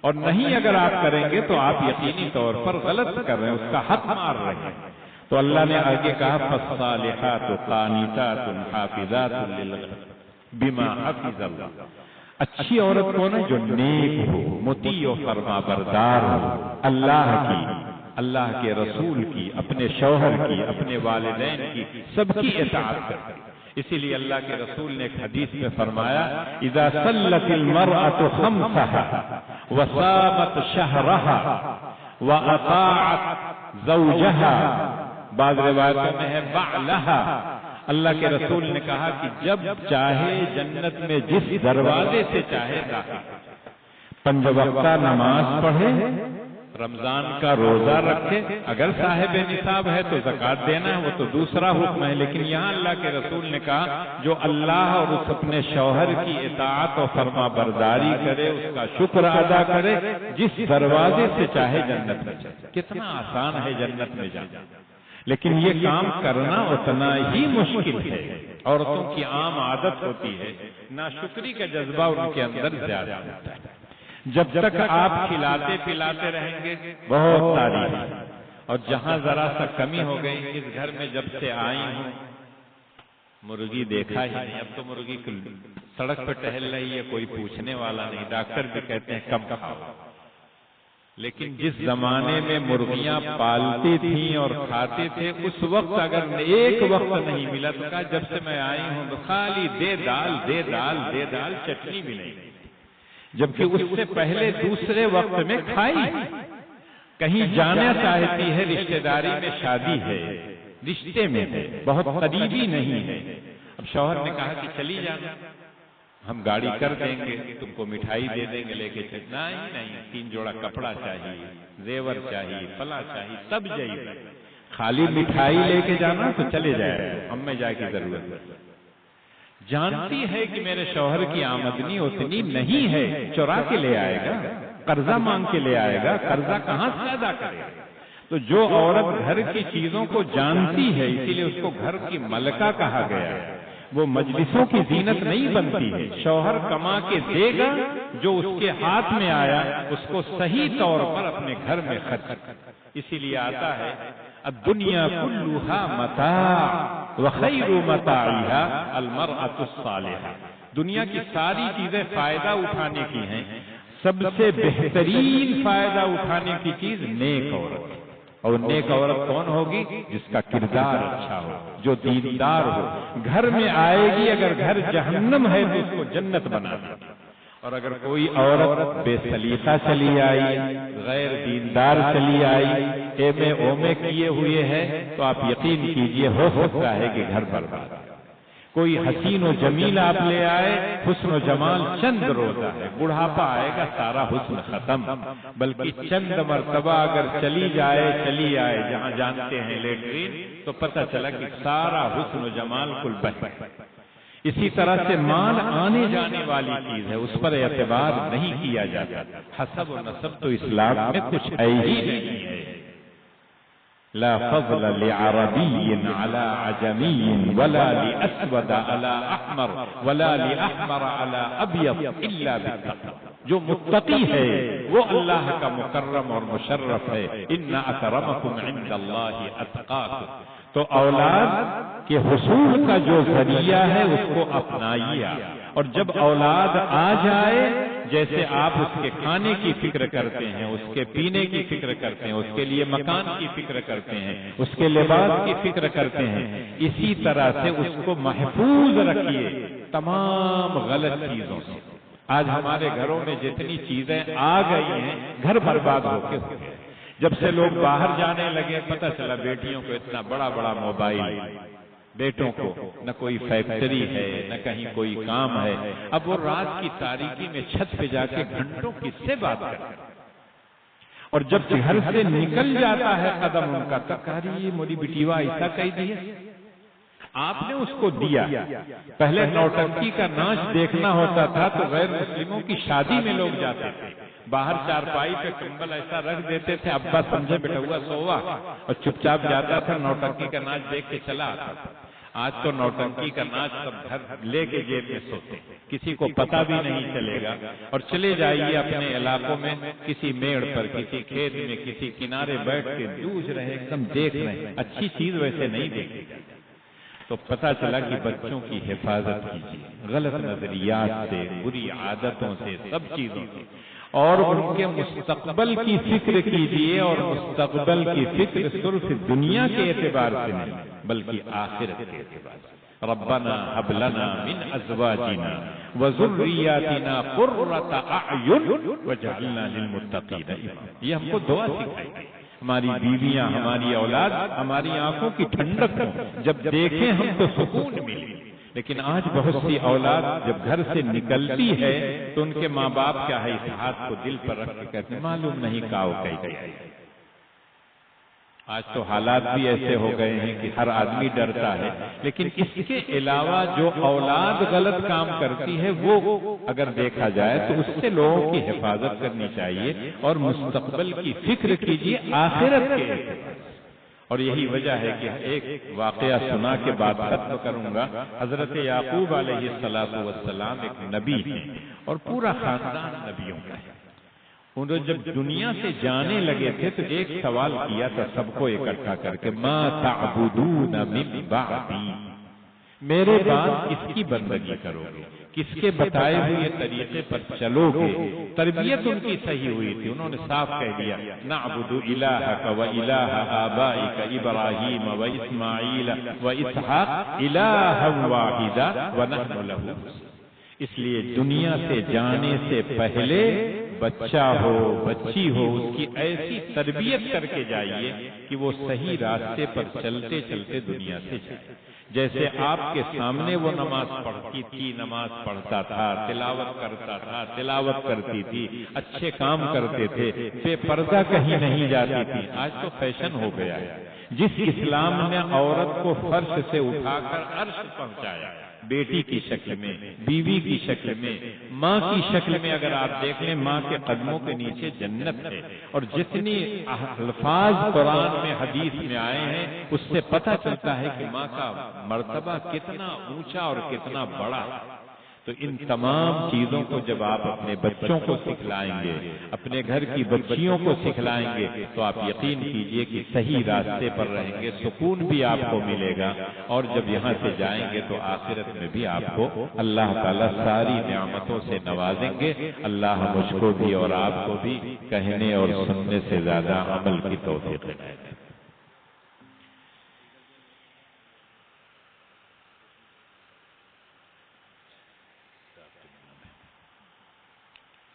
اور نہیں اگر آپ کریں گے تو آپ یقینی طور پر غلط کر رہے ہیں، اس کا حق مار رہے ہیں۔ تو اللہ نے آگے کہا فالصالحات قانتات حافظات للغیب بما حفظ اللہ۔ اچھی عورت کون ہے؟ جو نیک ہو، مطیع و فرما بردار ہو، اللہ کی، اللہ کے رسول کی، اپنے شوہر کی، اپنے والدین کی، سب کی اطاعت کرے۔ اسی لیے اللہ کے رسول نے ایک حدیث میں فرمایا اذا صلت المرأة خمسها وصامت شهرها واطاعت زوجها، بعض روایتوں میں ہے بعلها۔ اللہ کے رسول نے کہا کہ جب چاہے جنت میں جس دروازے سے چاہے داخل، 5 وقتہ نماز پڑھے، رمضان کا روزہ رکھے، اگر صاحب نصاب ہے تو زکوٰۃ دینا ہے وہ تو دوسرا حکم ہے، لیکن یہاں اللہ کے رسول نے کہا جو اللہ اور اس اپنے شوہر کی اطاعت اور فرما برداری کرے، اس کا شکر ادا کرے، جس دروازے سے چاہے جنت میں جائے۔ کتنا آسان ہے جنت میں جانا، لیکن یہ کام کرنا اتنا ہی مشکل ہے۔ عورتوں کی عام عادت ہوتی ہے ناشکری کا جذبہ ان کے اندر زیادہ ہوتا ہے۔ جب تک آپ کھلاتے پلاتے رہیں گے بہت تعریف، اور جہاں ذرا سا کمی ہو گئی، اس گھر میں جب سے آئی ہوں مرغی دیکھا ہی نہیں، اب تو مرغی سڑک پہ ٹہل رہی ہے، کوئی پوچھنے والا نہیں، ڈاکٹر بھی کہتے ہیں کم کھاؤ۔ لیکن جس زمانے میں مرغیاں پالتی تھیں اور کھاتے تھے، اس وقت اگر ایک وقت نہیں ملا تو کہا جب سے میں آئی ہوں خالی دے دال دے دال دے دال، چٹنی بھی نہیں، جبکہ اس سے پہلے دوسرے وقت میں کھائی۔ کہیں جانا چاہتی ہے، رشتہ داری میں شادی ہے، رشتے میں ہے، بہت قریبی نہیں ہے، اب شوہر نے کہا کہ چلی جانا، ہم گاڑی کر دیں گے، تم کو مٹھائی دے دیں گے لے کے چلنا، نہیں 3 جوڑا کپڑا چاہیے، زیور چاہیے، فلاں چاہیے، سب چاہیے، خالی مٹھائی لے کے جانا تو چلے جائے، ہم میں جائے کی ضرورت ہے۔ جانتی ہے کہ میرے شوہر کی آمدنی اتنی نہیں ہے، چرا کے لے آئے گا، قرضہ مانگ کے لے آئے گا، قرضہ کہاں سے ادا کرے گا؟ تو جو عورت گھر کی چیزوں کو جانتی ہے، اسی لیے اس کو گھر کی ملکہ کہا گیا ہے، وہ مجلسوں کی زینت نہیں بنتی ہے۔ شوہر کما کے دے گا، جو اس کے ہاتھ میں آیا اس کو صحیح طور پر اپنے گھر میں خرچ، اسی لیے آتا ہے الدنیا کلھا متاع وخیر متاعها المرأة الصالحة، دنیا کی ساری چیزیں فائدہ اٹھانے کی ہیں، سب سے بہترین فائدہ اٹھانے کی چیز نیک عورت، اور نیک عورت کون ہوگی؟ جس کا کردار اچھا ہو، جو دیندار ہو، گھر میں آئے گی، اگر گھر جہنم ہے تو اس کو جنت بنا دے گی، اور اگر کوئی عورت بے سلیقہ چلی آئی، غیر دیندار چلی آئی، ایمے اومے کیے ہوئے ہے، تو آپ یقین کیجئے ہو سکتا ہے کہ گھر برباد۔ کوئی حسین و جمیل آپ لے آئے، حسن و جمال چند روزہ ہے، بڑھاپا آئے گا سارا حسن ختم، بلکہ چند مرتبہ اگر چلی آئے جہاں جانتے ہیں لیٹرین، تو پتہ چلا کہ سارا حسن و جمال کل بہ۔ اسی طرح سے مال آنے جانے والی چیز ہے، اس پر اعتبار نہیں کیا جاتا، حسب و نسب تو اسلام میں کچھ ہے ہی نہیں ہے۔ لا فضل لعربی على عجمی ولا لأسود على احمر ولا لأحمر على ابیض الا بالتقوى۔ جو متقی ہے وہ اللہ کا مکرم اور مشرف ہے. ان اکرمکم عند اللہ اتقاکم. تو اولاد کے حصول کا جو ذریعہ ہے اس کو اپنائیے. اور جب اولاد آ جائے، جیسے آپ اس کے کھانے کی فکر کرتے ہیں، اس کے پینے کی فکر کرتے ہیں، اس کے لیے مکان کی فکر کرتے ہیں، اس کے لباس کی فکر کرتے ہیں، اسی طرح سے اس کو محفوظ رکھیے تمام غلط چیزوں سے. آج ہمارے گھروں میں جتنی چیزیں آ گئی ہیں، گھر برباد ہو کے ہو گئے. جب سے لوگ باہر جانے لگے، پتہ چلا بیٹیوں کو اتنا بڑا بڑا موبائل، بیٹوں کو نہ کوئی فیکٹری ہے نہ کہیں کوئی کام ہے. اب وہ رات کی تاریکی میں چھت پہ جا کے گھنٹوں کس سے بات کرتے ہیں. اور جب گھر سے نکل جاتا ہے قدم ان کا، تب کہا یہ موری بیٹیوا ایسا کہی دی ہے. آپ نے اس کو دیا. پہلے نوٹنکی کا ناچ دیکھنا ہوتا تھا تو غیر مسلموں کی شادی میں لوگ جاتے تھے، باہر چارپائی پہ کمبل ایسا رکھ دیتے تھے، ابا سمجھے بیٹا ہوا سوا، اور چپ چاپ جاتا تھا، نوٹنکی کا ناچ دیکھ کے چلا آتا تھا. آج تو نوٹنکی کا ناچ سب گھر لے کے جیب میں سوتے، کسی کو پتہ بھی نہیں چلے گا. اور چلے جائیے اپنے علاقوں میں، کسی میڑ پر، کسی کھیت میں، کسی کنارے بیٹھ کے جوجھ رہے، ایک دم دیکھ رہے. اچھی چیز ویسے نہیں دیکھی جاتی. تو پتہ چلا کہ بچوں کی حفاظت کیجیے غلط نظریات سے، بری عادتوں سے، سب چیزوں سے. اور ان کے مستقبل کی فکر کیجیے. اور مستقبل کی فکر صرف دنیا کے اعتبار سے نہیں بلکہ آخرت کے اعتبار سے. ربنا هب لنا من ازواجنا وذرياتنا قرة اعین واجعلنا للمتقین اماما. یہ ہم کو دعا سکھائی گئی. ہماری بیویاں، ہماری اولاد ہماری آنکھوں کی ٹھنڈک ہو، جب دیکھیں ہم تو سکون ملے. لیکن آج بہت سی اولاد جب گھر سے نکلتی ہے تو ان کے ماں باپ کیا ہے، اس ہاتھ کو دل پر رکھ کے کہتے ہیں معلوم نہیں کاؤ کہیں گئے. آج تو حالات بھی ایسے ہو گئے ہیں کہ ہر آدمی ڈرتا ہے. لیکن اس کے علاوہ جو اولاد غلط کام کرتی ہے وہ اگر دیکھا جائے تو اس سے لوگوں کی حفاظت کرنی چاہیے اور مستقبل کی فکر کیجیے آخرت کے اعتبار. اور یہی وجہ ہے کہ ایک واقعہ سنا کے بعد ختم کروں گا. حضرت یعقوب علیہ السلام ایک نبی ہیں اور پورا خاندان نبیوں کا ہے. انہوں جب دنیا سے جانے لگے تھے تو ایک سوال کیا تھا سب کو اکٹھا کر کے، ما تعبدون من بعدی، میرے بعد کس کی بندگی کرو گے، کس کے بتائے ہوئے طریقے پر چلو گے. تربیت ان کی صحیح ہوئی تھی. انہوں نے صاف کہہ دیا نعبد الہک و الہ آبائک ابراہیم و اسماعیل و اسحاق الہا واحدا ونحن لہ مسلمون. اس لیے دنیا سے جانے سے پہلے بچہ ہو بچی ہو اس کی ایسی تربیت کر کے جائیے کہ وہ صحیح راستے پر چلتے چلتے دنیا سے جائے. جیسے آپ کے سامنے وہ نماز پڑھتی تھی، نماز پڑھتا تھا، تلاوت کرتا تھا، تلاوت کرتی تھی، اچھے کام کرتے تھے، بے پردہ کہیں نہیں جاتی تھی. آج تو فیشن ہو گیا ہے. جس اسلام نے عورت کو فرش سے اٹھا کر عرش پہنچایا، بیٹی کی شکل میں، بیوی کی شکل میں، ماں کی شکل میں، اگر آپ دیکھ لیں ماں کے قدموں کے نیچے جنت ہے. اور جتنی الفاظ قرآن میں حدیث میں آئے ہیں اس سے پتہ چلتا ہے کہ ماں کا مرتبہ کتنا اونچا اور کتنا بڑا. تو ان تمام چیزوں کو جب آپ اپنے بچوں کو سکھلائیں گے، اپنے گھر کی بچیوں کو سکھلائیں گے تو آپ یقین کیجئے کہ صحیح راستے پر رہیں گے، سکون بھی آپ کو ملے گا. اور جب یہاں سے جائیں گے تو آخرت میں بھی آپ کو اللہ تعالیٰ ساری نعمتوں سے نوازیں گے. اللہ مجھ کو بھی اور آپ کو بھی کہنے اور سننے سے زیادہ عمل کی توفیق دے.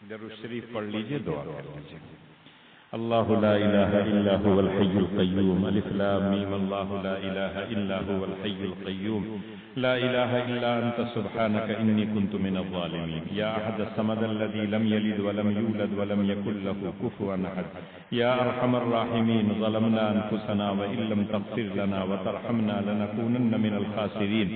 درود شریف پڑھ لیجئے، دعا کر لیجئے. اللہ لا الہ الا هو الحی القیوم الف لام میم اللہ لا الہ الا هو الحی القیوم لا الہ الا انت سبحانک انی کنت من الظالمین. یا احد الصمد الذی لم یلد ولم یولد ولم یکن له کفوا احد. یا ارحم الراحمین ظلمنا انفسنا وان لم تغفر لنا وترحمنا لنکونن من الخاسرین.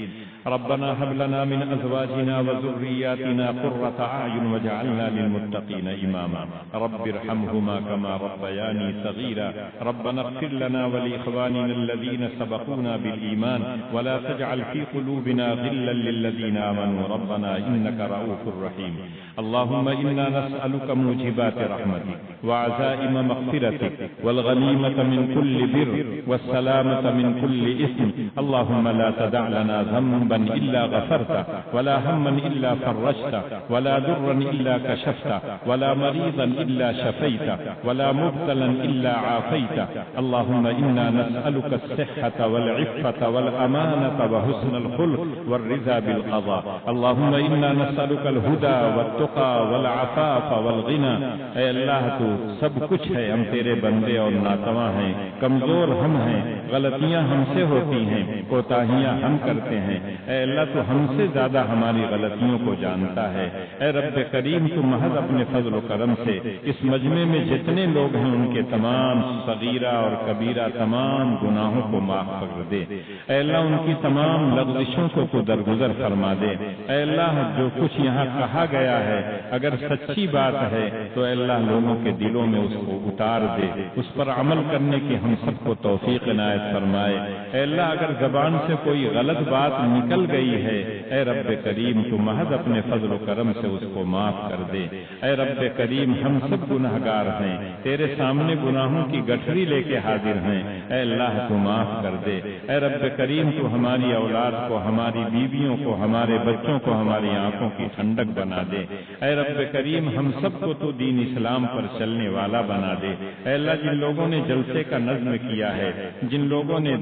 ربنا هب لنا من ازواجنا وذرياتنا قرة اعین واجعلنا للمتقین اماما. رب ارحمهما كما ربياني صغيرا ربنا اغفر لنا ولإخواننا الذين سبقونا بالإيمان ولا تجعل في قلوبنا غلا للذين آمنوا ربنا إنك رؤوف رحيم اللهم إنا نسألك موجبات رحمتك وعزائم مغفرتك والغنيمة من كل بر والسلامة من كل إثم اللهم لا تدع لنا ذنبا إلا غفرته ولا هما إلا فرجته ولا ضرا إلا كشفته ولا مريضا إلا شفيته ولا مبتلا إلا عافيته اللهم إنا نسألك الصحة والعفة والأمانة وحسن الخلق والرضا بالقضاء اللهم إنا نسألك الهدى والتقى والعفاف والغنى اے اللہ تو سب کچھ ہے، ہم تیرے بندے اور ناتواں ہیں، کمزور ہم ہیں، غلطیاں ہم سے ہوتی ہیں، کوتاہیاں ہم کرتے ہیں، اے اللہ تو ہم سے زیادہ ہماری غلطیوں کو جانتا ہے، اے رب کریم تو محض اپنے فضل و کرم سے اس مجمع میں جتنے لوگ ہیں ان کے تمام صغیرہ اور کبیرہ تمام گناہوں کو معاف کر دے، اے اللہ ان کی تمام لغزشوں کو تو درگزر فرما دے، اے اللہ جو کچھ یہاں کہا گیا ہے اگر سچی بات ہے تو اے اللہ لوگوں کے دلوں میں اس کو اتار دے، اس پر عمل کرنے کی ہم سب کو توفیق عنایت فرمائے، اے اللہ اگر زبان سے کوئی غلط بات نکل گئی ہے اے رب کریم تو محض اپنے فضل و کرم سے اس کو معاف کر دے، اے رب کریم ہم سب گناہگار ہیں، تیرے سامنے گناہوں کی گٹھری لے کے حاضر ہیں، اے اللہ تو معاف کر دے، اے رب کریم تو ہماری اولاد کو، ہماری بیویوں کو، ہمارے بچوں کو ہماری آنکھوں کی ٹھنڈک بنا دے، اے رب کریم ہم سب کو تو دین اسلام پر چلنے والا بنا دے، اے اللہ جن لوگوں نے جلسے کا نظم کیا ہے، جن لوگوں نے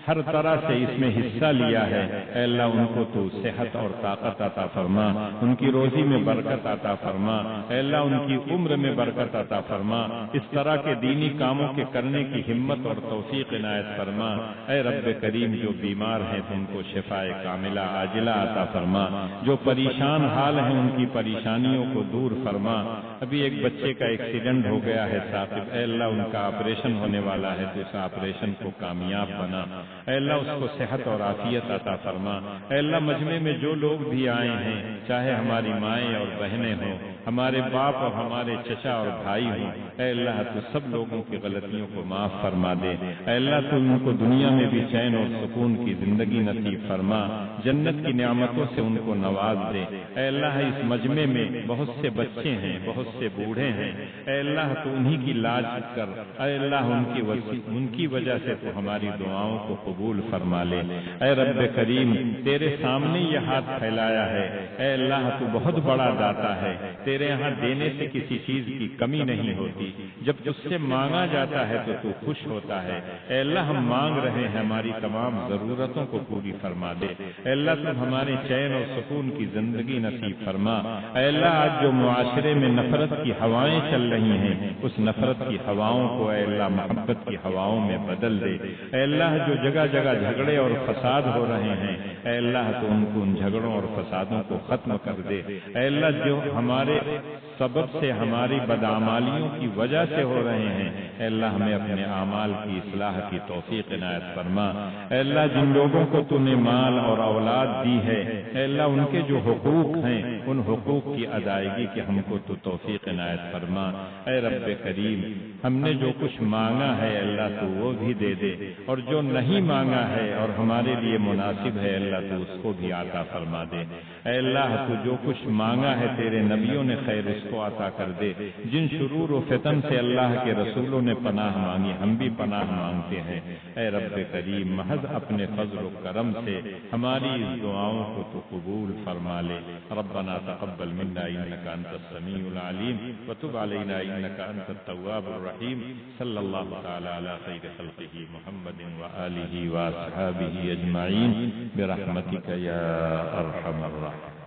ہر طرح سے اس میں حصہ لیا ہے، اے اللہ ان کو تو صحت اور طاقت عطا فرما، ان کی روزی میں برکت عطا فرما، اے اللہ ان کی عمر میں برکت عطا فرما، اس طرح کے دینی کاموں کے کرنے کی ہمت اور توفیق عنایت فرما، اے رب کریم جو بیمار ہیں ان کو شفاء کاملہ عاجلہ عطا فرما، جو پریشان حال ہیں ان کی پریشانیوں کو دور فرما، ابھی ایک بچے کا ایکسیڈنٹ ہو گیا ہے ثاقب، اے اللہ ان کا آپریشن ہونے والا ہے تو اس آپریشن کو کامیاب بنا، اے اللہ اس کو صحت اور عافیت عطا فرما، اے اللہ مجمع میں جو لوگ بھی آئے ہیں چاہے ہماری مائیں اور بہنیں ہوں، ہمارے باپ اور ہمارے چچا اور بھائی ہوں، اے اللہ تو سب لوگوں کی غلطیوں کو معاف فرما دے، اے اللہ تو ان کو دنیا میں بھی چین اور سکون کی زندگی نصیب فرما، جنت کی نعمتوں سے ان کو نواز دے، اے اللہ اس مجمع میں بہت سے بچے ہیں، بہت سے بوڑھے ہیں، اے اللہ تو انہی کی لاج کر، اے اللہ ان کی وجہ سے تو ہماری دعاؤں کو قبول فرما لے، اے رب کریم تیرے سامنے یہ ہاتھ پھیلایا ہے، اے اللہ تو بہت بڑا داتا ہے، تیرے یہاں دینے سے کسی چیز کی کمی نہیں ہوتی، جب تجھ سے مانگا جاتا ہے تو تو خوش ہوتا ہے، اے اللہ ہم مانگ رہے ہیں ہماری تمام ضرورتوں کو پوری فرما دے، اے اللہ تو ہمارے چین اور سکون کی زندگی نصیب فرما، اے اللہ آج جو معاشرے میں نفرت کی ہوائیں چل رہی ہیں اس نفرت کی ہواؤں کو اے اللہ محبت کی ہواؤں میں بدل دے، اے اللہ جو جگہ جگہ جھگڑے اور فساد ہو رہے ہیں اے اللہ تو ان کو ان جھگڑوں اور فسادوں کو ختم کر دے، اے اللہ جو ہمارے سبب سے ہماری بدعمالیوں کی وجہ سے ہو رہے ہیں اے اللہ ہمیں اپنے اعمال کی اصلاح کی توفیق عنایت فرما، اے اللہ جن لوگوں کو تو نے مال اور اولاد دی ہے اے اللہ ان کے جو حقوق ہیں ان حقوق کی ادائیگی کے ہم کو تو توفیق عنایت فرما، اے رب کریم ہم نے جو کچھ مانگا ہے اللہ تو وہ بھی دے دے، اور جو نہیں مانگا ہے اور ہمارے لیے مناسب ہے اللہ تو اس کو بھی عطا فرما دے، اے اللہ تو جو کچھ مانگا ہے تیرے نبیوں نے خیر اس کو عطا کر دے، جن شرور و فتن سے اللہ کے رسولوں نے پناہ مانگی ہم بھی پناہ مانگتے ہیں، اے رب کریم محض اپنے فضل و کرم سے ہماری اس دعاؤں کو تو قبول فرما لے، ربنا تقبل منا انك انت السميع العليم وتب علينا انك انت التواب الرحيم، صلی اللہ تعالی علی خیر خلقه محمد وآلہ واصحابہ اجمعین برحمتک یا ارحم الراحمین۔